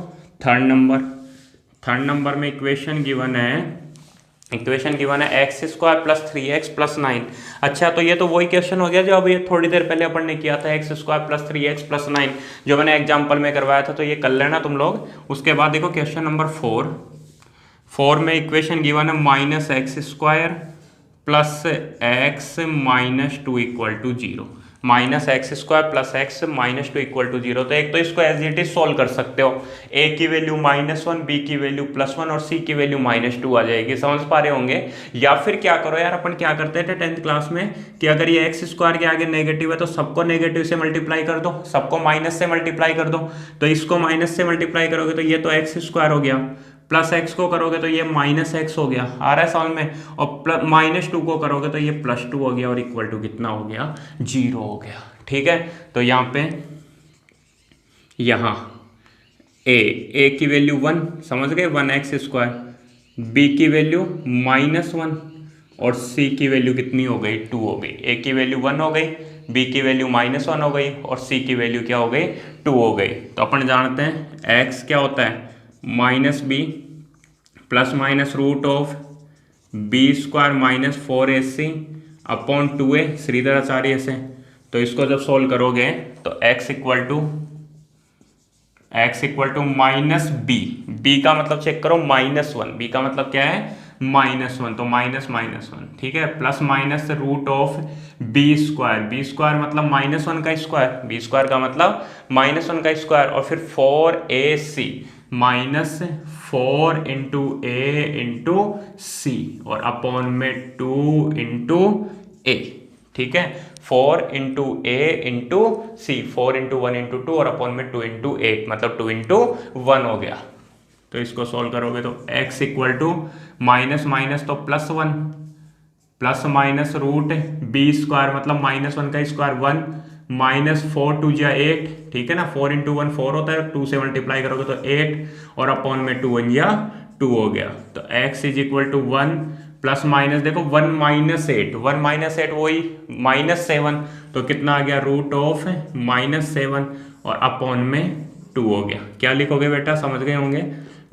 थर्ड नंबर में इक्वेशन गिवन है x square plus 3x plus 9। अच्छा, तो ये तो वही क्वेश्चन हो गया जो अब ये थोड़ी देर पहले अपन ने किया था, x square plus 3x plus 9, जो मैंने एग्जांपल में करवाया था। तो ये कर लेना तुम लोग। उसके बाद देखो क्वेश्चन नंबर 4 में इक्वेशन गिवन है -x square plus x minus 2 equal to 0, -x square plus x minus 2 equal to 0। तो एक तो इसको एज इट इज सोल्व कर सकते हो, a की वैल्यू -1, b की वैल्यू +1 और c की वैल्यू -2 आ जाएगी। समझ पा रहे होंगे। या फिर क्या करो यार, अपन क्या करते थे 10th क्लास में कि अगर ये x स्क्वायर के आगे नेगेटिव है तो सबको नेगेटिव से मल्टीप्लाई कर दो, सबको माइनस से मल्टीप्लाई कर दो। तो इसको माइनस से मल्टीप्लाई करोगे तो ये तो x स्क्वायर हो गया, प्लस x को करोगे तो ये -x हो गया, आ रहा है समझ में, और -2 को करोगे तो ये +2 हो गया, और इक्वल टू कितना हो गया, 0 हो गया। ठीक है, तो यहाँ पे a की वैल्यू 1, समझ गए, 1x स्क्वायर, b की वैल्यू -1 और c की वैल्यू कितनी हो गई, 2 हो गई। a की वैल्यू 1 हो गई, b की वैल्यू -1 हो गई, और c की वैल्यू क्या हो गई, 2 हो गई। तो अपन जानते हैं x क्या होता है, minus B plus minus root of B square minus 4ac upon 2a Shridharacharya से। तो इसको जब सोल्व करोगे तो x equal to minus B का मतलब चेक करो -1, बी का मतलब क्या है -1, तो -1 ठीक है, plus minus root of B square मतलब -1 का स्क्वायर, बी स्क्वायर का मतलब -1 का स्क्वायर, और फिर 4ac minus 4 into A into सी और अपॉन में 2 इंटू ए, ठीक है, 4 into A into C, 4 into 1 into 2 और अपॉन में 2 इंटू 8 मतलब 2 इंटू 1 हो गया। तो इसको सॉल्व करोगे तो x equal to minus minus तो +1 plus minus root B square मतलब -1 का स्क्वायर 1 माइनस 4 2 जा 8, ठीक है ना, 4 इंटू 1 4 होता है, 2 से मल्टीप्लाई करोगे तो 8 और अपॉन में 2 1 या 2 हो गया। तो x is equal to 1 plus minus देखो 1 माइनस 8 वही -7, तो कितना आ गया रूट ऑफ -7 और अपॉन में 2 हो गया। क्या लिखोगे बेटा, समझ गए होंगे,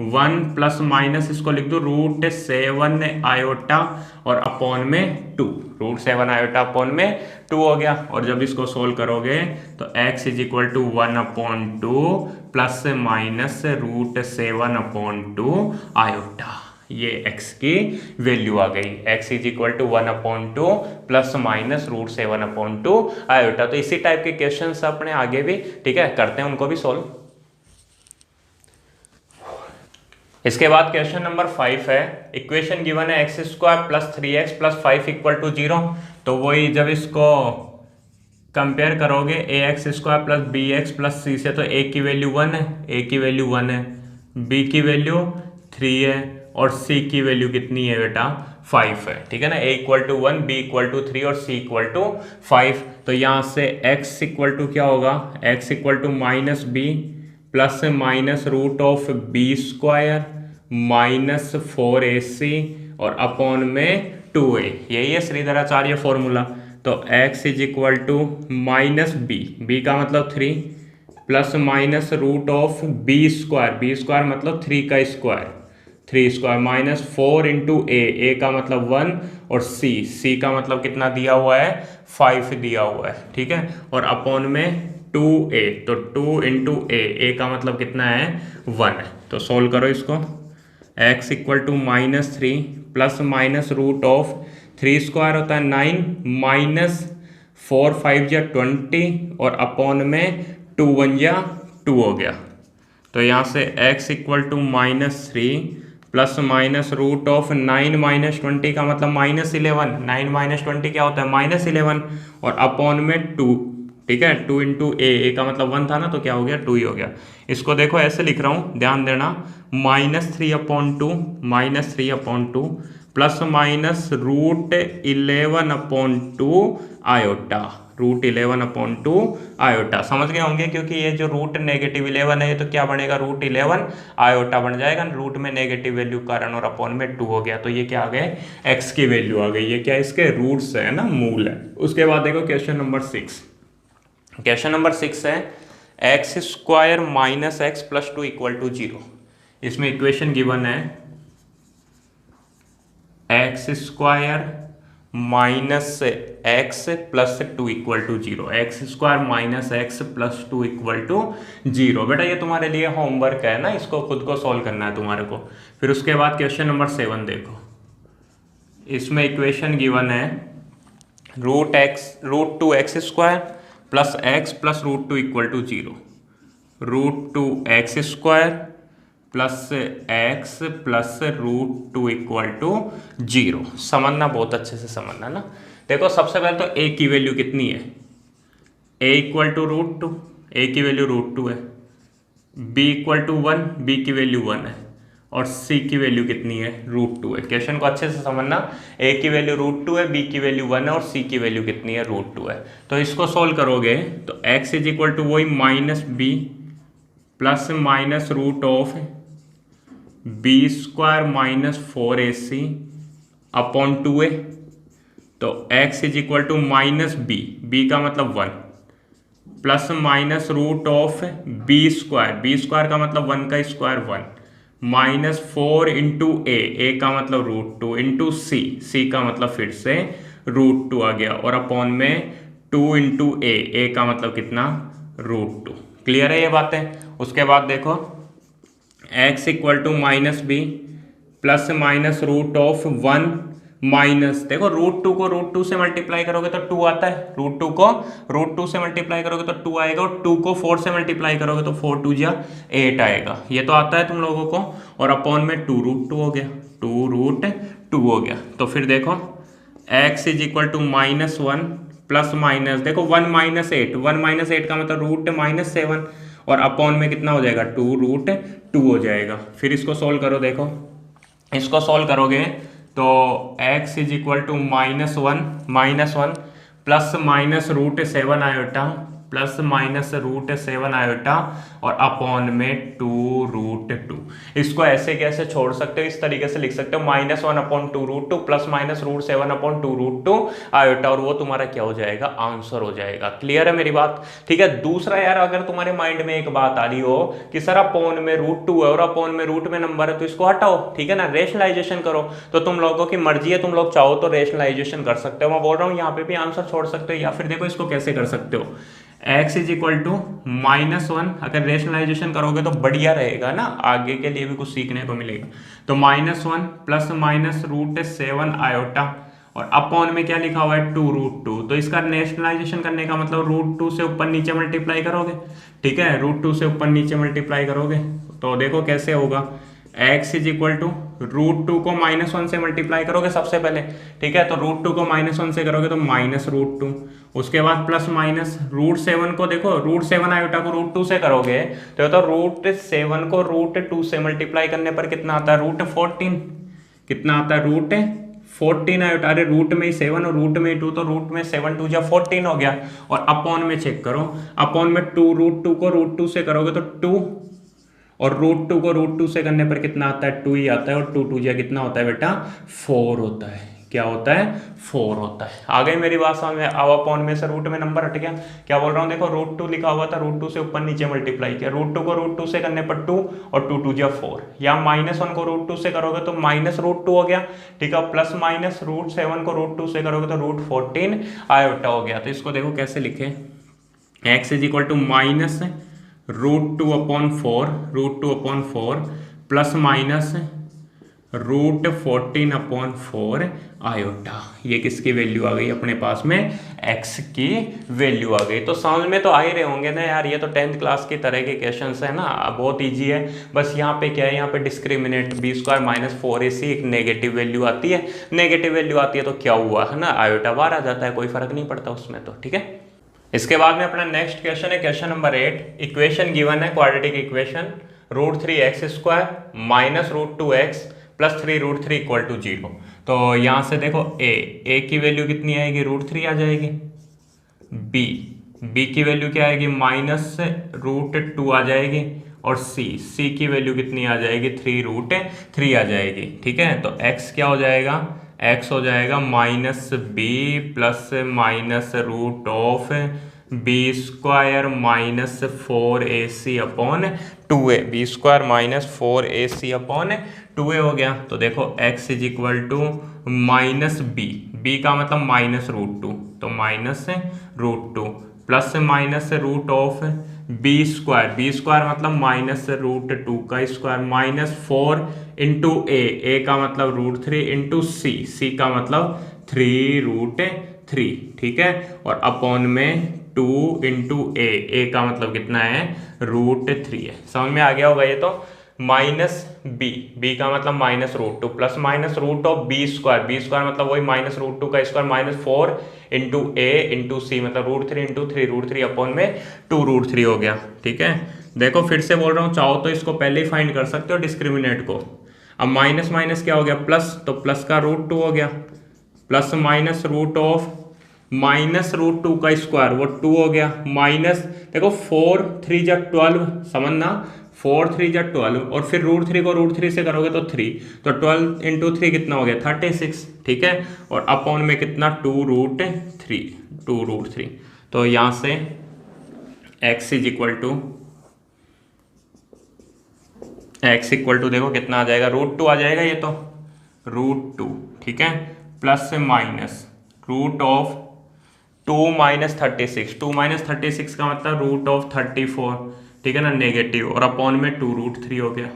1 प्लस माइनस इसको लिख दो √7 आयोटा और अपॉन में 2, √7 आयोटा अपॉन में 2 हो गया। और जब इसको सोल्व करोगे तो x is equal to 1/2 plus minus √7 upon 2 iota, ये x की वैल्यू आ गई। x is equal to 1/2 plus minus √7 upon 2 iota. तो इसी टाइप के क्वेश्चन अपने आगे भी, ठीक है, करते हैं, उनको भी सोल्व। इसके बाद क्वेश्चन नंबर 5 है, इक्वेशन गिवन है x² plus 3x plus 5 equal to 0। तो वही जब इसको कंपेयर करोगे ax² plus bx plus c से, तो a की वैल्यू 1 है, b की वैल्यू 3 है और c की वैल्यू कितनी है बेटा 5 है, ठीक है ना, a equal to 1, b equal to 3 और c इक्वल टू 5। तो यहाँ से x इक्वल टू क्या होगा, x equal to minus B plus minus root of B square minus 4ac और अपॉन में 2a, यही है श्रीधराचार्य फॉर्मूला। तो x is equal to minus B का मतलब 3 plus minus root of B square मतलब 3 का square, 3 square minus 4 into A का मतलब 1 और c का मतलब कितना दिया हुआ है 5 दिया हुआ है, ठीक है, और अपॉन में 2a, तो 2 इंटू ए का मतलब कितना है 1 है। तो सोल्व करो इसको, x equal to -3 plus minus root of 3 square होता है 9 माइनस 4 5 जा 20 और अपॉन में 2 1 जा 2 हो गया। तो यहाँ से x equal to -3 plus minus root of 9 minus 20 का मतलब -11, 9 माइनस 20 क्या होता है -11 और अपॉन में 2, ठीक है, 2 इंटू ए का मतलब 1 था ना, तो क्या हो गया 2 ही हो गया। इसको देखो ऐसे लिख रहा हूँ, ध्यान देना, -3/2 प्लस माइनस √11/2 आयोटा, √11/2 आयोटा, समझ गए होंगे, क्योंकि ये जो √-11 है ये तो क्या बनेगा √11 आयोटा बन जाएगा, रूट में नेगेटिव वैल्यू कारण और अपॉन में 2 हो गया। तो ये क्या आ गए x की वैल्यू आ गई, ये क्या इसके रूट्स है ना, मूल है। उसके बाद देखो क्वेश्चन नंबर 6, क्वेश्चन नंबर 6 है x² minus x plus 2 equal to 0। इसमें इक्वेशन गिवन है x² minus x plus 2 equal to 0, x² minus x plus 2 equal to 0। बेटा ये तुम्हारे लिए होमवर्क है ना, इसको खुद को सॉल्व करना है तुम्हारे को। फिर उसके बाद क्वेश्चन नंबर 7 देखो, इसमें इक्वेशन गिवन है √2x² plus x plus √2 equal to 0, √2x² plus x plus √2 equal to 0। समझना, बहुत अच्छे से समझना ना। देखो सबसे पहले तो a की वैल्यू कितनी है, a इक्वल टू √2, a की वैल्यू √2 है, b इक्वल टू 1, b की वैल्यू 1 है और c की वैल्यू कितनी है √2 है। क्वेश्चन को अच्छे से समझना, a की वैल्यू √2 है, b की वैल्यू 1 है और c की वैल्यू कितनी है √2 है। तो इसको सोल्व करोगे तो x इज इक्वल टू वही -b plus minus root of b² minus 4ac upon 2a। तो x is equal to -b का मतलब 1 plus minus root of b² का मतलब 1 का स्क्वायर 1 -4 इंटू ए का मतलब √2 इंटू सी का मतलब फिर से √2 आ गया, और अपॉन में 2 इंटू ए का मतलब कितना, √2। क्लियर है ये बातें। उसके बाद देखो x equal to -b plus minus √1 minus, देखो √2 को √2 से मल्टीप्लाई करोगे तो 2 आता है, √2 को √2 से मल्टीप्लाई करोगे तो 2 आएगा, और 2 को 4 से मल्टीप्लाई करोगे तो 4 2 जा 8 आएगा। ये तो आता है तुम लोगों को। और अपॉन में 2√2 हो गया, 2√2 हो गया। तो फिर देखो x is equal to -1 plus minus, देखो 1 - 8 का मतलब √-7, और अपॉन में कितना हो जाएगा, 2√2 हो जाएगा। फिर इसको सोल्व करो, देखो इसको सोल्व करोगे तो x is equal to -1 plus minus √7 iota plus minus √7 iota और अपॉन में 2√2। इसको ऐसे कैसे छोड़ सकते हो, इस तरीके से लिख सकते हो -1/2√2 प्लस माइनस √7/2√2 आयोटा, और वो तुम्हारा क्या हो जाएगा, आंसर हो जाएगा। क्लियर है मेरी बात। ठीक है। दूसरा यार, अगर तुम्हारे माइंड में एक बात आ रही हो कि सर अपॉन में √2 है और अपॉन में रूट में नंबर है, तो इसको हटाओ, ठीक है ना, रेशनलाइजेशन करो। तो तुम लोगों की मर्जी है, तुम लोग चाहो तो रेशनलाइजेशन कर सकते हो। मैं बोल रहा हूँ यहाँ पे भी आंसर छोड़ सकते हो, या फिर देखो इसको कैसे कर सकते हो, x इज इक्वल टू -1, अगर रेशनलाइजेशन करोगे तो बढ़िया रहेगा ना, आगे के लिए भी कुछ सीखने को मिलेगा। तो -1 प्लस माइनस √7 आयोटा, और अपॉन में क्या लिखा हुआ है, 2√2। तो इसका रेशनलाइजेशन करने का मतलब √2 से ऊपर नीचे मल्टीप्लाई करोगे, ठीक है, √2 से ऊपर नीचे मल्टीप्लाई करोगे तो देखो कैसे होगा, x इज इक्वल टू √2 को -1 से मल्टीप्लाई करोगे सबसे पहले, ठीक है, तो √2 को -1 से करोगे तो -√2, उसके बाद प्लस माइनस √7 को, देखो √7 आयोटा को √2 से करोगे तो √7 को √2 से मल्टीप्लाई करने पर कितना आता है, √14, कितना आता है, √14 आयोटा, अरे रूट में ही 7 और रूट में ही 2, तो रूट में 7 2 जा 14 हो गया। और अपॉन में चेक करो, अपॉन में 2√2 को √2 से करोगे तो 2, और √2 को √2 से करने पर कितना आता है, 2 ही आता है, और 2 2 जा कितना होता है बेटा, 4 होता है। क्या होता है, 4 होता है। आ गई मेरी बात समझ में। अब अपॉन में से रूट में नंबर हट गया। क्या बोल रहा हूँ, देखो √2 लिखा हुआ था, √2 से ऊपर नीचे मल्टीप्लाई किया, √2 को √2 से करने पर 2, और 2 2 जा 4, या -1 को √2 से करोगे तो -√2 हो गया, ठीक है, प्लस माइनस √7 को √2 से करोगे तो √14 आयोटा हो गया। तो इसको देखो कैसे लिखे, x is equal to √2/4 plus minus √14/4 iota. ये किसकी वैल्यू आ गई अपने पास में, x की वैल्यू आ गई। तो समझ में तो आ ही रहे होंगे ना यार, ये तो 10th क्लास की तरह के क्वेश्चंस है ना, बहुत इजी है। बस यहाँ पे क्या है, यहाँ पे डिस्क्रिमिनेंट b² - 4ac एक नेगेटिव वैल्यू आती है, नेगेटिव वैल्यू आती है तो क्या हुआ है ना, आयोटा बाहर आ जाता है, कोई फर्क नहीं पड़ता उसमें तो, ठीक है। इसके बाद में अपना नेक्स्ट क्वेश्चन है, क्वेश्चन नंबर 8। इक्वेशन गिवन है, quadratic equation, √3x² minus √2x plus 3√3 equal to 0। तो यहाँ से देखो a की वैल्यू कितनी आएगी, √3 आ जाएगी, b की वैल्यू क्या आएगी, -√2 आ जाएगी, और c की वैल्यू कितनी आ जाएगी, 3√3 आ जाएगी, ठीक है। तो x क्या हो जाएगा, x हो जाएगा -b plus minus √b² - 4ac upon 2a, b² - 4ac upon 2a हो गया। तो देखो x is equal to -b का मतलब -√2, तो -√2 प्लस माइनस √b² मतलब -√2 का स्क्वायर माइनस 4 इंटू a का मतलब √3 इंटू c का मतलब 3√3, ठीक है, और अपॉन में 2 इंटू a का मतलब कितना है, √3 है। समझ में आ गया होगा ये तो। -b का मतलब -√2 प्लस माइनस √b² मतलब वही -√2 का square minus 4 into a into c मतलब √3 इंटू 3√3 अपॉन में 2√3 हो गया, ठीक है। देखो फिर से बोल रहा हूँ, चाहो तो इसको पहले ही फाइंड कर सकते हो डिस्क्रिमिनेंट को। अब माइनस माइनस क्या हो गया, प्लस, तो प्लस का √2 हो गया, प्लस माइनस -√2 का स्क्वायर वो 2 हो गया, माइनस देखो 4 3 जा 12, समझना 4 3 जा 12, और फिर √3 को √3 से करोगे तो 3, तो 12 इंटू 3 कितना हो गया, 36, ठीक है, और अपॉन में कितना 2√3। तो यहाँ से x is equal to x equal to देखो कितना आ जाएगा, √2 आ जाएगा ये तो, √2, ठीक है, प्लस से माइनस √ऑफ 2 माइनस 36, 2 माइनस 36 का मतलब √34, ठीक है ना, नेगेटिव, और अपॉन में 2√3 हो गया।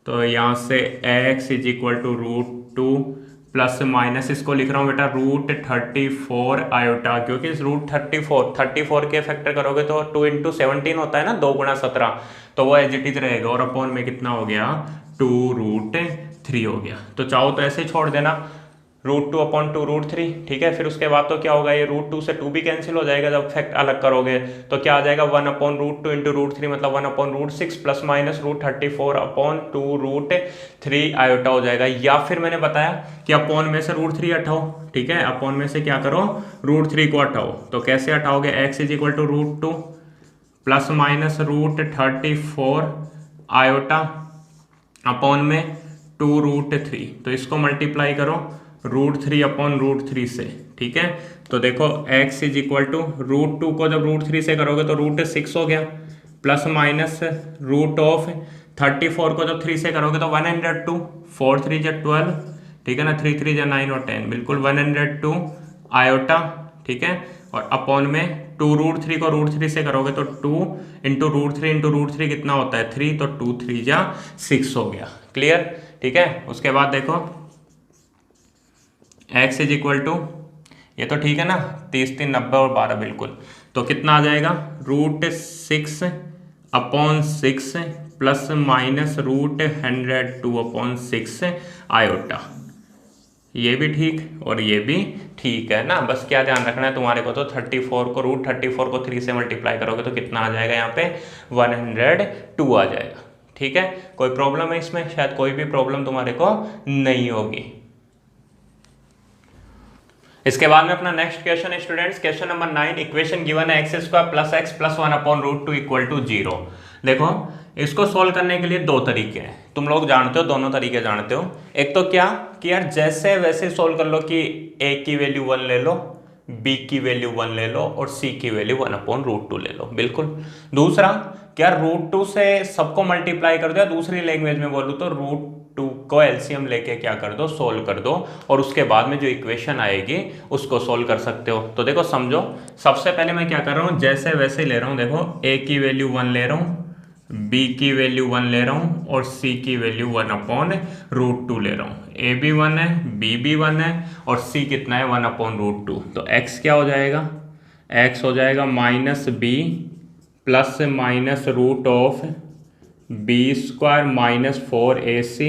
तो यहाँ से x is equal to √2 plus minus इसको लिख रहा हूँ बेटा √34 आयोटा, क्योंकि इस √34 के फैक्टर करोगे तो 2 इंटू 17 होता है ना, 2 गुणा 17, तो वो एज इट इज रहेगा, और अपॉन में कितना हो गया 2√3 हो गया। तो चाहो तो ऐसे छोड़ देना √2 अपॉन 2√3, ठीक है। फिर उसके बाद तो क्या होगा, ये √2 से 2 भी कैंसिल हो जाएगा जब फैक्ट अलग करोगे, तो क्या आ जाएगा 1 अपॉन √2 इंटू √3 मतलब 1 upon √6 plus minus √34 upon 2√3 iota हो जाएगा। या फिर मैंने बताया कि अपॉन में से √3 हटाओ, ठीक है, अपॉन में से क्या करो √3 को हटाओ, तो कैसे हटाओगे, x is equal to √2 plus minus √34 iota upon में 2√3, तो इसको मल्टीप्लाई करो √3 अपॉन √3 से, ठीक है। तो देखो x इज इक्वल टू √2 को जब √3 से करोगे तो √6 हो गया, प्लस माइनस √34 को जब 3 से करोगे तो 102, 4 3 जा 12, ठीक है ना, 3 3 जा 9 और 10, बिल्कुल 102 आयोटा, ठीक है, और अपॉन में 2√3 को √3 से करोगे तो 2 इंटू √3 कितना होता है 3, तो 2 3 जा 6 हो गया। क्लियर, ठीक है। उसके बाद देखो x इज इक्वल टू, ये तो ठीक है ना, 30 3 90 और 12 बिल्कुल, तो कितना आ जाएगा √6 upon 6 plus minus √102 upon 6 iota, ये भी ठीक और ये भी ठीक है ना। बस क्या ध्यान रखना है तुम्हारे को, तो 34 को √34 को 3 से मल्टीप्लाई करोगे तो कितना आ जाएगा यहाँ पे 102 आ जाएगा, ठीक है। कोई प्रॉब्लम है इसमें, शायद कोई भी प्रॉब्लम तुम्हारे को नहीं होगी। इसके बाद में अपना नेक्स्ट क्वेश्चन है students, question number 9, equation given है x² plus x plus 1 upon √2 equal to 0। देखो इसको सोल्व करने के लिए दो तरीके हैं, तुम लोग जानते हो, दोनों तरीके जानते हो। एक तो क्या कि यार जैसे वैसे सोल्व कर लो कि a की वैल्यू 1 ले लो, b की वैल्यू 1 ले लो और c की वैल्यू 1 अपॉन √2 ले लो, बिल्कुल। दूसरा क्या √2 से सबको मल्टीप्लाई कर दो, या दूसरी लैंग्वेज में बोलूँ तो √2 को एलसीएम लेके क्या कर दो, सोल्व कर दो, और उसके बाद में जो इक्वेशन आएगी उसको सोल्व कर सकते हो। तो देखो समझो, सबसे पहले मैं क्या कर रहा हूँ, जैसे वैसे ले रहा हूँ। देखो a की वैल्यू 1 ले रहा हूँ, b की वैल्यू 1 ले रहा हूँ और c की वैल्यू 1 अपॉन √2 ले रहा हूँ। a भी 1 है, b भी 1 है और c कितना है 1 अपॉन √2। तो x क्या हो जाएगा, x हो जाएगा -b plus minus √(b² minus 4ac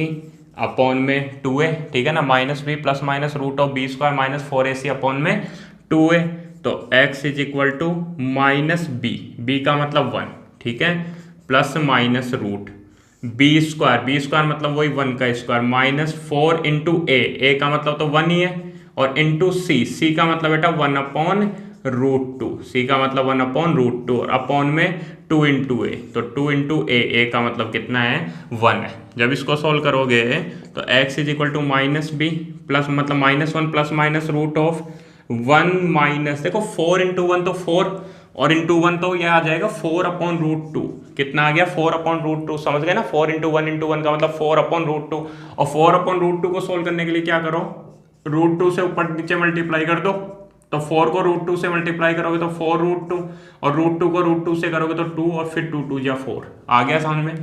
upon में 2a, ठीक है ना, -b plus minus √(b² minus 4ac upon में 2a। तो x is equal to -b का मतलब 1, ठीक है, प्लस माइनस √(b²) मतलब वही 1 का स्क्वायर, माइनस 4 इंटू a का मतलब तो 1 ही है, और इंटू c का मतलब बेटा 1 अपॉन √2, c का मतलब 1 अपॉन √2 और अपॉन में 2 इंटू a, तो 2 इंटू a का मतलब कितना है 1 है। जब इसको सोल्व करोगे तो x is equal to -b plus मतलब -1 प्लस माइनस √(1 माइनस) देखो 4 इंटू 1 तो 4 और इंटू 1 तो यह आ जाएगा 4 अपॉन √2, कितना आ गया 4 अपॉन √2, समझ गए ना, 4 इंटू 1 का मतलब 4 अपॉन √2, और 4 अपॉन √2 को सोल्व करने के लिए क्या करो, √2 से ऊपर नीचे मल्टीप्लाई कर दो, तो 4 को √2 से मल्टीप्लाई करोगे तो 4√2 और √2 को √2 से करोगे तो 2 और फिर 2 2 या 4 आ गया समझ में।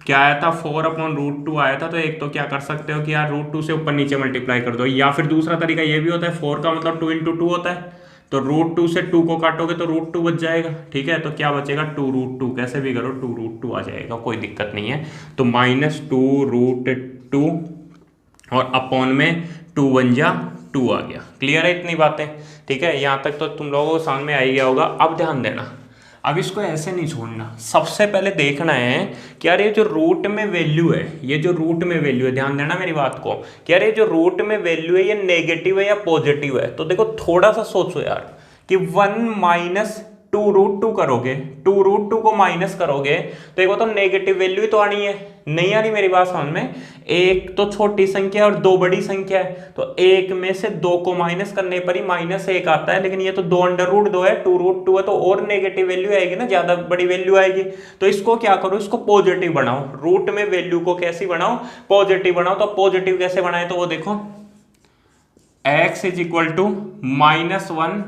क्या आया था 4 अपॉन √2 आया था, तो एक तो क्या कर सकते हो कि यार √2 से ऊपर नीचे मल्टीप्लाई कर दो, या फिर दूसरा तरीका ये भी होता है 4 का मतलब 2 इंटू 2 होता है, तो √2 से 2 को काटोगे तो √2 बच जाएगा, ठीक है। तो क्या बचेगा 2√2, कैसे भी करो 2√2 आ जाएगा, कोई दिक्कत नहीं है। तो -2√2 और अपॉन में 2 1 जा 2 आ गया। क्लियर है इतनी बातें, ठीक है, यहाँ तक तो तुम लोगों को समझ में आ ही गया होगा। अब ध्यान देना, अब इसको ऐसे नहीं छोड़ना, सबसे पहले देखना है कि यार ये जो रूट में वैल्यू है, ये जो रूट में वैल्यू है, ध्यान देना मेरी बात को, कि यार ये जो रूट में वैल्यू है ये नेगेटिव है या पॉजिटिव है। तो देखो थोड़ा सा सोचो यार कि 1 माइनस 2√2 करोगे, 2√2 को माइनस करोगे तो एक वो तो नेगेटिव वैल्यू ही तो आनी है, नहीं आ रही मेरी बात समझ में। एक तो छोटी संख्या और दो बड़ी संख्या है, तो एक में से दो को माइनस करने पर ही -1 आता है, लेकिन ये तो 2√2 है, 2√2 है तो और नेगेटिव वैल्यू आएगी ना, ज्यादा बड़ी वैल्यू आएगी। तो इसको क्या करो, इसको पॉजिटिव बनाओ, रूट में वैल्यू को कैसी बनाओ, पॉजिटिव बनाओ। तो पॉजिटिव कैसे बनाए, तो वो देखो x is equal to -1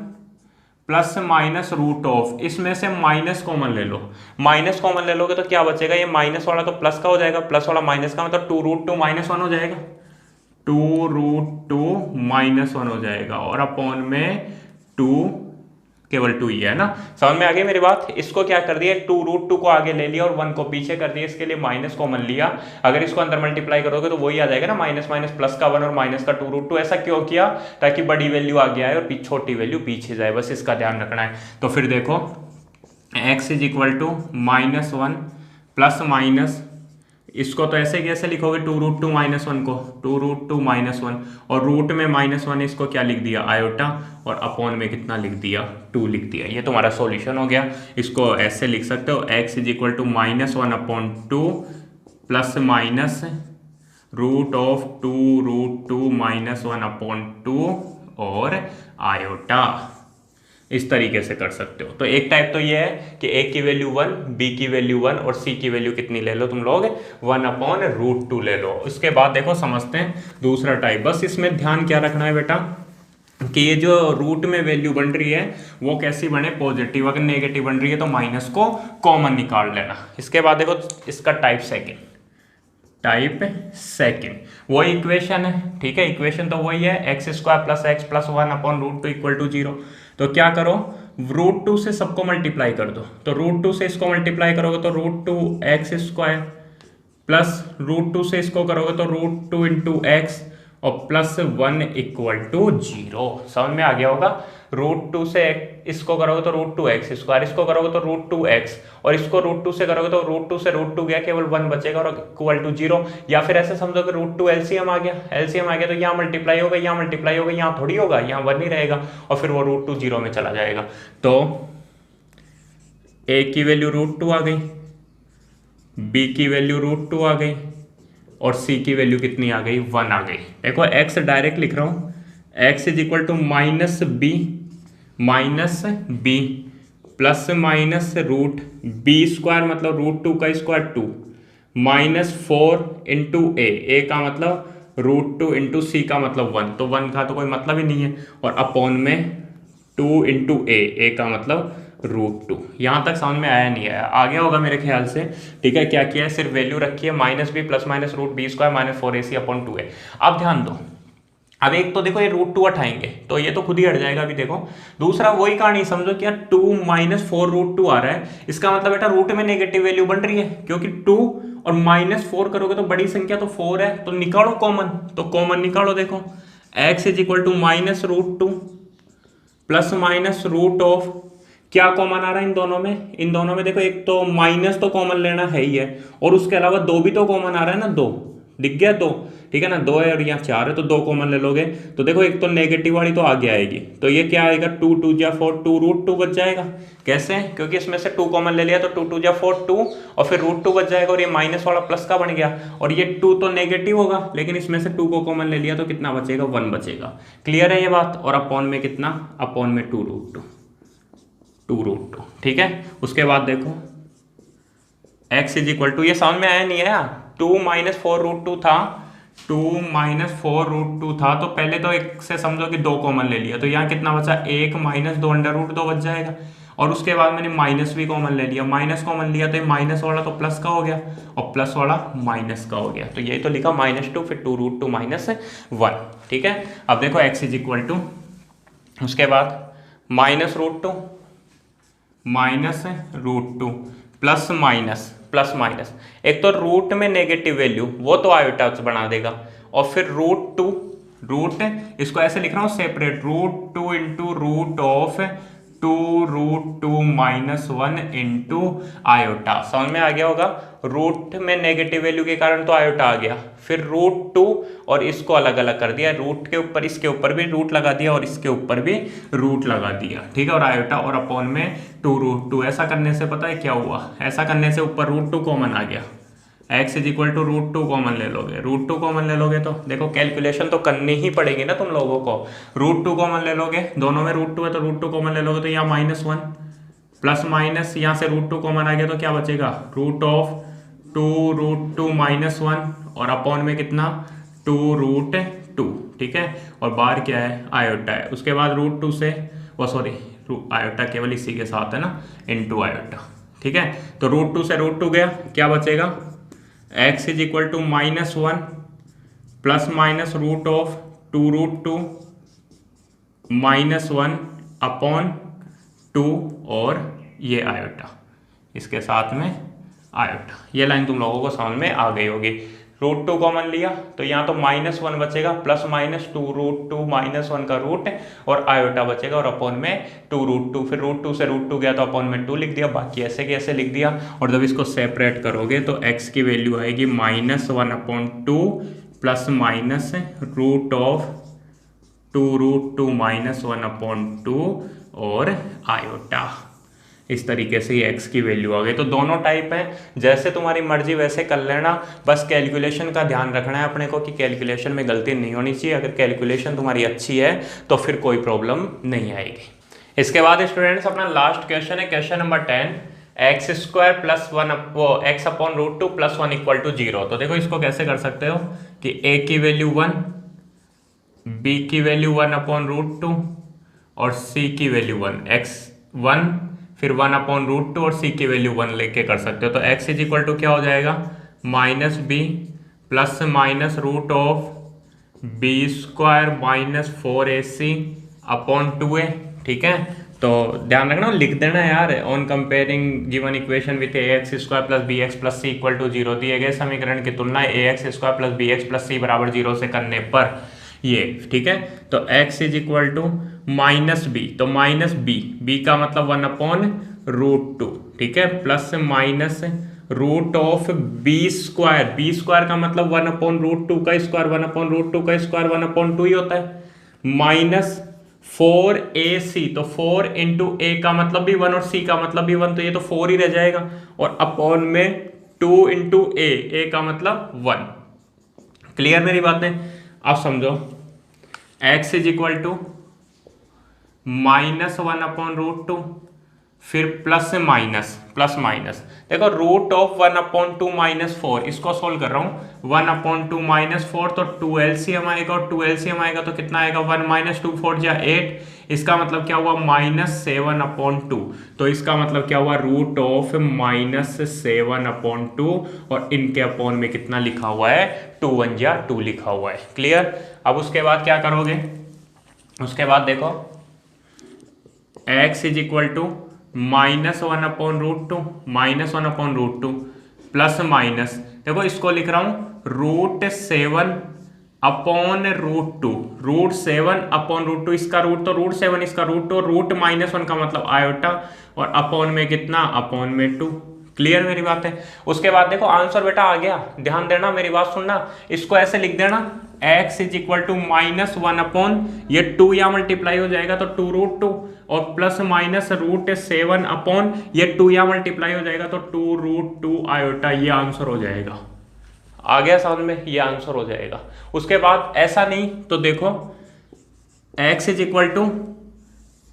plus minus root of, इसमें से माइनस कॉमन ले लो, माइनस कॉमन ले लोगे तो क्या बचेगा, ये माइनस वाला तो प्लस का हो जाएगा, प्लस वाला माइनस का, मतलब 2√2 -1 हो जाएगा, 2√2 -1 हो जाएगा, और अपॉन में 2 केवल 2 ही है ना। समझ में आ गई मेरी बात। इसको क्या कर दिया, 2√2 को आगे ले लिया और 1 को पीछे कर दिया, इसके लिए माइनस कॉमन लिया। अगर इसको अंदर मल्टीप्लाई करोगे तो वही आ जाएगा ना, माइनस माइनस प्लस का 1 और माइनस का 2√2। ऐसा क्यों किया, ताकि बड़ी वैल्यू आगे आए और छोटी वैल्यू पीछे जाए, बस इसका ध्यान रखना है। तो फिर देखो x is equal to -1 plus minus, इसको तो ऐसे कैसे लिखोगे, 2√2 -1 को 2√2 -1, और रूट में -1, इसको क्या लिख दिया, आयोटा, और अपॉन में कितना लिख दिया, 2 लिख दिया। ये तुम्हारा सॉल्यूशन हो गया। इसको ऐसे लिख सकते हो, x is equal to -1/2 plus minus root of 2√2 -1/2 और आयोटा, इस तरीके से कर सकते हो। तो एक टाइप तो ये है कि a की वैल्यू 1, b की वैल्यू 1 और c की वैल्यू कितनी ले लो तुम लोग, 1/√2 ले लो। उसके बाद देखो समझते हैं दूसरा टाइप। बस इसमें ध्यान क्या रखना है बेटा, कि ये जो रूट में वैल्यू बन रही है वो कैसी बने, पॉजिटिव। अगर नेगेटिव बन रही है तो माइनस को कॉमन निकाल लेना। इसके बाद देखो इसका टाइप सेकेंड वही इक्वेशन है, ठीक है, इक्वेशन तो वही है, x² + x + 1/√2 = 0। तो क्या करो, √2 से सबको मल्टीप्लाई कर दो, तो √2 से इसको मल्टीप्लाई करोगे तो √2x² प्लस √2 से इसको करोगे तो √2 × x और +1 = 0। समझ में आ गया होगा। √2 से इसको करोगे तो √2x², इसको करोगे तो √2x, और इसको √2 से करोगे तो √2 से √2 गया, केवल 1 बचेगा और = 0। या फिर ऐसे समझो कि √2 एलसीएम आ गया, तो यहाँ मल्टीप्लाई होगा, यहाँ मल्टीप्लाई होगा, यहाँ थोड़ी होगा, यहाँ 1 ही रहेगा, और फिर वो √2 0 में चला जाएगा। तो a की वैल्यू √2 आ गई, b की वैल्यू √2 आ गई, और c की वैल्यू कितनी आ गई, 1 आ गई। देखो x डायरेक्ट लिख रहा हूँ, x is equal to -b plus minus root b² मतलब √2 का स्क्वायर 2 -4 × a का मतलब √2 × c का मतलब 1, तो 1 का तो कोई मतलब ही नहीं है, और अपॉन में 2 × a का मतलब √2। यहाँ तक समझ में आया नहीं आया, आ गया होगा मेरे ख्याल से। ठीक है, क्या किया है, सिर्फ वैल्यू रखी है -b plus minus root b² -4ac/2a। अब ध्यान दो, अब एक तो देखो ये √2 हटाएंगे तो ये तो खुद ही हट जाएगा। अभी देखो दूसरा वही कहानी, समझो क्या 2 - 4√2 आ रहा है, इसका मतलब बेटा रूट में नेगेटिव वैल्यू बन रही है, क्योंकि 2 और -4 करोगे तो बड़ी संख्या तो 4 है, तो निकालो कॉमन, तो कॉमन निकालो। देखो x is equal to -√2 plus minus root of, क्या कॉमन आ रहा है इन दोनों में देखो, एक तो माइनस तो कॉमन लेना है ही है, और उसके अलावा 2 भी तो कॉमन आ रहा है ना, 2 दिख गया, 2 ठीक है ना, 2 है और यहाँ 4 है, तो 2 कॉमन ले लोगे। तो देखो एक तो नेगेटिव वाली तो आगे आएगी, तो ये क्या आएगा, 2 × 2 = 4, 2√2 बच जाएगा। कैसे, क्योंकि इसमें से 2 कॉमन ले लिया, तो 2 × 2 = 4, 2 और फिर √2 बच जाएगा, और ये माइनस वाला प्लस का बन गया, और ये 2 तो नेगेटिव होगा, लेकिन इसमें से 2 को कॉमन ले लिया तो कितना बचेगा, 1 बचेगा। क्लियर है ये बात। और अपॉन में कितना, अपॉन में 2√2, ठीक है। उसके बाद देखो x इज इक्वल टू, ये समझ में आया नहीं आया, 2 - 4√2 था, 2 - 4√2 था, तो पहले तो एक से समझो कि 2 कॉमन ले लिया, तो यहाँ कितना बचा, 1 - 2 √2 बच जाएगा, और उसके बाद मैंने माइनस भी कॉमन ले लिया, माइनस कॉमन लिया तो माइनस वाला तो प्लस का हो गया, और प्लस वाला माइनस का हो गया, तो यही तो लिखा -2 फिर 2√2 - 1, ठीक है। अब देखो x इज इक्वल टू, उसके बाद -√2 प्लस माइनस, एक तो रूट में नेगेटिव वैल्यू वो तो आयोटा बना देगा, और फिर रूट इसको ऐसे लिख रहा हूँ सेपरेट, √2 × √2 2√2 - 1 इंटू आयोटा। समझ में आ गया होगा। रूट में नेगेटिव वैल्यू के कारण तो आयोटा आ गया, फिर √2 और इसको अलग अलग कर दिया, रूट के ऊपर इसके ऊपर भी रूट लगा दिया और इसके ऊपर भी रूट लगा दिया, ठीक है। और आयोटा और अपॉन में 2√2। ऐसा करने से पता है क्या हुआ, ऐसा करने से ऊपर √2 कॉमन आ गया, x is equal to √2 common ले लोगे, √2 कॉमन ले लोगे तो देखो कैलकुलेशन तो करनी ही पड़ेगी ना तुम लोगों को। √2 कॉमन ले लोगे, दोनों में √2 है तो √2 कॉमन ले लोगे तो यहाँ -1 प्लस माइनस यहाँ से √2 कॉमन आ गया तो क्या बचेगा, √2 -1 और अपॉन में कितना 2√2, ठीक है। और बाहर क्या है, आयोटा है। उसके बाद √2 से आयोटा केवल इसी के साथ है ना, इनटू आयोटा, ठीक है। तो √2 से √2 गया, क्या बचेगा, x is equal to -1 plus minus √2 -1 upon 2 और ये आयोटा, इसके साथ में आयोटा। ये लाइन तुम लोगों को समझ में आ गई होगी। √2 कॉमन लिया तो यहाँ तो -1 बचेगा, प्लस माइनस 2√2 -1 का रूट और आयोटा बचेगा और अपॉन में 2√2, फिर √2 से √2 गया तो अपॉन में 2 लिख दिया, बाकी ऐसे के ऐसे लिख दिया। और जब इसको सेपरेट करोगे तो x की वैल्यू आएगी -1/2 प्लस माइनस √2 -1/2 और आयोटा। इस तरीके से ये x की वैल्यू आ गई। तो दोनों टाइप हैं, जैसे तुम्हारी मर्जी वैसे कर लेना, बस कैलकुलेशन का ध्यान रखना है अपने को कि कैलकुलेशन में गलती नहीं होनी चाहिए। अगर कैलकुलेशन तुम्हारी अच्छी है तो फिर कोई प्रॉब्लम नहीं आएगी। इसके बाद स्टूडेंट्स अपना लास्ट क्वेश्चन है, question number 10, x² plus 1 x upon √2 plus 1 equal to 0। तो देखो इसको कैसे कर सकते हो कि a की वैल्यू 1, b की वैल्यू 1/√2 और c की वैल्यू 1, x1 फिर 1/√2 और c की वैल्यू 1 लेके कर सकते हो। तो x इज इक्वल टू क्या हो जाएगा, -b plus minus √b² - 4ac upon 2a, ठीक है। तो ध्यान रखना, लिख देना यार, on comparing given equation with ax² plus bx plus c equal to 0, दिए गए समीकरण की तुलना ax² plus bx plus c बराबर 0 से करने पर ये, ठीक है। तो x is equal to -b, तो -b का मतलब 1/√2, ठीक है, प्लस माइनस √b² का मतलब 1/√2 का स्क्वायर, 1/√2 का स्क्वायर 1/2 ही होता है, माइनस 4ac, तो 4 इंटू a का मतलब भी 1 और c का मतलब भी 1, तो ये तो 4 ही रह जाएगा, और अपॉन में 2 इंटू a का मतलब 1। क्लियर मेरी बातें। अब समझो x इज इक्वल टू -1/√2 फिर प्लस माइनस देखो √1/2 -4, इसको सोल्व कर रहा हूं, 1/2 -4 तो 2 LCM आएगा, और 2 LCM आएगा तो कितना आएगा, 1 - 2 4 जा 8, इसका मतलब क्या हुआ -7/2, तो इसका मतलब क्या हुआ √-7/2, और इनके अपॉन में कितना लिखा हुआ है, 2 1 जा 2 लिखा हुआ है। क्लियर। अब उसके बाद क्या करोगे, उसके बाद देखो x is equal to -1/√2 plus minus, देखो इसको लिख रहा हूं √7/√2, इसका रूट तो √7, इसका √2, रूट -1 का मतलब आयोटा, और अपॉन में कितना, अपॉन में 2। क्लियर मेरी बात है। उसके बाद देखो आंसर बेटा आ गया, ध्यान देना मेरी बात सुनना, इसको ऐसे लिख देना x इज इक्वल टू -1 ये 2 यहाँ मल्टीप्लाई हो जाएगा तो 2√2, और प्लस माइनस √7 ये 2 यहाँ मल्टीप्लाई हो जाएगा तो 2√2 आयोटा, ये आंसर हो जाएगा। आ गया समझ में, ये आंसर हो जाएगा। उसके बाद ऐसा नहीं तो देखो x इज इक्वल टू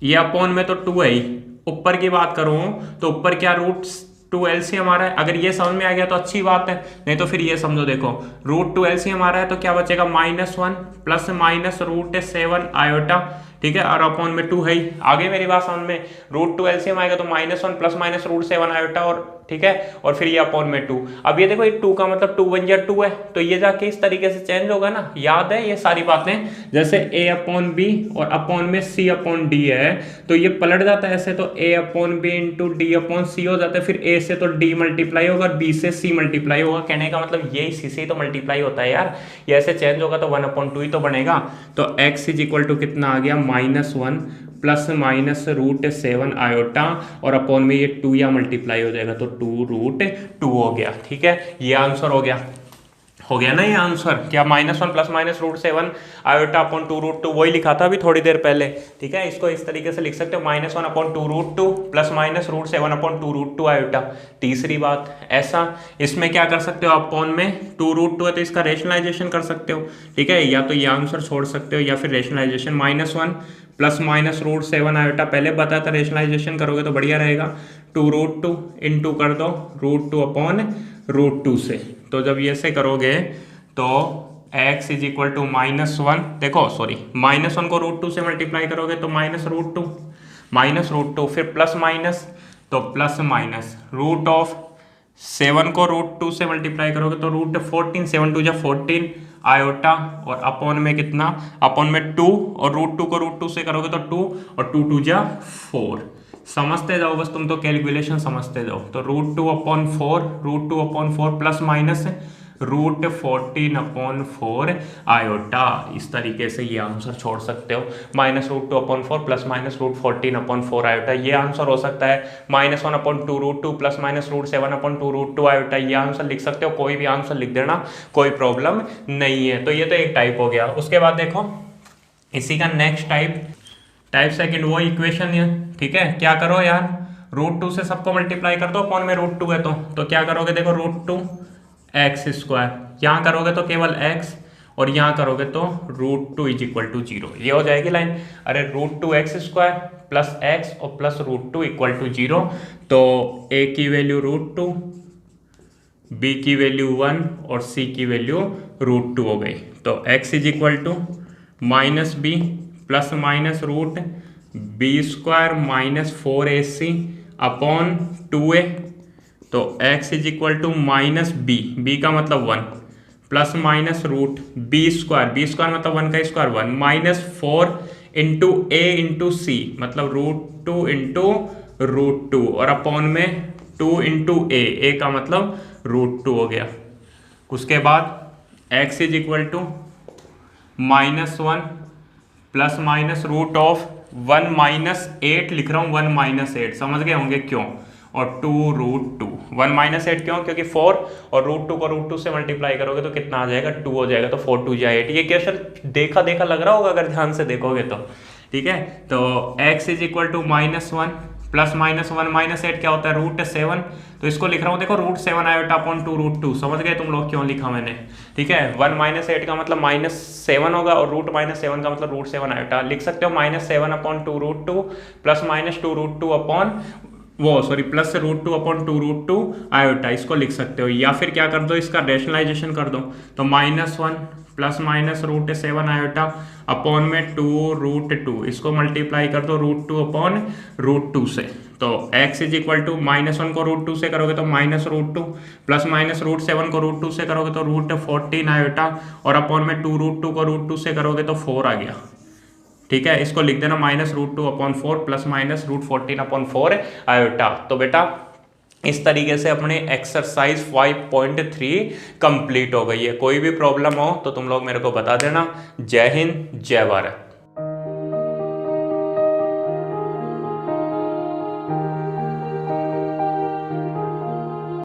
ये अपॉन में तो 2 है ही, ऊपर की बात करूं तो ऊपर क्या √2 LCM आ रहा है, अगर ये समझ में आ गया तो अच्छी बात है, नहीं तो फिर ये समझो, देखो √2 LCM आ रहा है तो क्या बचेगा -1 प्लस माइनस √7 आयोटा, ठीक है, और अपॉन में 2 है ही। आगे मेरी बात समझ में, √2 LCM आएगा तो -1 प्लस माइनस √7 आयोटा, और ठीक है, और फिर ये अपॉन में 2। अब ये देखो ये 2 का मतलब 2 1 जा 2 है, तो ये जाके इस तरीके से चेंज होगा ना, याद है ये सारी बातें, जैसे a/b और अपॉन में c/d है, तो ये पलट जाता है ऐसे, तो a/b इंटू d/c हो जाता है, फिर a से तो d मल्टीप्लाई होगा, b से c मल्टीप्लाई होगा, कहने का मतलब ये c से तो मल्टीप्लाई होता है यार, ये ऐसे चेंज होगा तो 1/2 ही तो बनेगा। तो x इज इक्वल टू कितना आ गया, -1 प्लस माइनस रूट 7 आयोटा और अपॉन में ये 2 या मल्टीप्लाई हो जाएगा तो 2 रूट 2 हो गया। ठीक है, ये आंसर हो गया ना ये आंसर। क्या -1 plus minus root 7 iota upon 2 root 2 वही लिखा था अभी थोड़ी देर पहले। ठीक है, इसको इस तरीके से लिख सकते हो -1 upon 2 root 2 plus minus root 7 upon 2 root 2 iota. तीसरी बात ऐसा, इसमें क्या कर सकते हो, अपॉन में 2 रूट 2 है तो इसका रेशनलाइजेशन कर सकते हो। ठीक है, या तो ये आंसर छोड़ सकते हो या फिर rationalization -1 plus minus root 7 iota पहले बताया था, रेशनलाइजेशन करोगे तो बढ़िया रहेगा। 2 रूट 2 इंटू कर दो रूट 2 अपॉन रूट 2 से, तो जब ये से करोगे तो x इज इक्वल टू -1, देखो सॉरी -1 को रूट 2 से मल्टीप्लाई करोगे तो माइनस रूट 2 फिर प्लस माइनस तो प्लस माइनस रूट ऑफ 7 को रूट 2 से मल्टीप्लाई करोगे तो रूट 14, 7 2 जा 14 आयोटा और अपॉन में कितना, अपॉन में 2 और रूट 2 को रूट 2 से करोगे तो 2 और 2 2 जा 4। समझते जाओ बस, तुम तो कैलकुलेशन समझते जाओ। तो root 2 upon 4 plus minus root 14 upon 4 iota. इस तरीके से ये आंसर छोड़ सकते हो, -√2 upon 4 plus minus root 14 upon 4 iota. ये आंसर हो सकता है -1 upon 2 root 2 plus minus root 7 upon 2 root 2 iota. ये आंसर लिख सकते हो, कोई भी आंसर लिख देना, कोई प्रॉब्लम नहीं है। तो ये तो एक टाइप हो गया। उसके बाद देखो इसी का नेक्स्ट टाइप सेकंड वो इक्वेशन है। ठीक है, क्या करो यार, रूट 2 से सबको मल्टीप्लाई कर दो, अपॉन में रूट 2 है तो क्या करोगे, देखो रूट 2 एक्स स्क्वायर, यहाँ करोगे तो केवल x और यहाँ करोगे तो रूट 2 इज इक्वल टू 0। ये हो जाएगी लाइन। अरे root 2 X square plus X और प्लस रूट 2 इक्वल टू 0, तो a की वैल्यू रूट 2, b की वैल्यू 1 और c की वैल्यू रूट 2 हो गई। तो x is equal to minus B plus minus root B square minus 4ac upon 2a। तो x is equal to minus B का मतलब 1 plus minus root B square मतलब 1 का square 1 minus 4 into A into C मतलब root 2 into root 2 और upon में 2 into A का मतलब रूट 2 हो गया। उसके बाद x is equal to -1 plus minus root of 1 minus 8 लिख रहा हूँ, 1 माइनस 8 समझ गए होंगे क्यों, और 2 रूट 2। 1 माइनस 8 क्यों, क्योंकि 4 और रूट 2 को रूट 2 से मल्टीप्लाई करोगे तो कितना आ जाएगा, 2 हो जाएगा। तो 4 2 जा 8। ये क्वेश्चन देखा लग रहा होगा अगर ध्यान से देखोगे तो। ठीक है, तो x is equal to -1 plus -1 minus 8 क्या होता है, रूट 7। तो इसको लिख रहा हूँ, देखो रूट 7 आयोटा अपॉन 2 रूट 2। समझ गए तुम लोग क्यों लिखा मैंने। ठीक है, 1 माइनस 8 का मतलब -7 होगा और रूट -7 का मतलब रूट 7 आयोटा। लिख सकते हो -7 upon 2 root 2 plus -2 root 2 upon plus root 2 upon 2 root 2 iota, इसको लिख सकते हो। या फिर क्या कर दो, इसका रेशनलाइजेशन कर दो, तो -1 plus minus root 7 iota upon में 2 रूट 2, इसको मल्टीप्लाई कर दो रूट 2 अपॉन रूट 2 से। तो x इज इक्वल टू -1 को रूट 2 से करोगे तो minus root 2 plus minus root 7 को रूट 2 से करोगे तो रूट 14 आयोटा और अपॉन में 2 रूट 2 को रूट 2 से करोगे तो 4 आ गया। ठीक है, इसको लिख देना -√2 upon 4 plus minus root 14 upon 4 iota. तो बेटा इस तरीके से अपने एक्सरसाइज 5.3 कंप्लीट हो गई है। कोई भी प्रॉब्लम हो तो तुम लोग मेरे को बता देना। जय हिंद, जय भारत।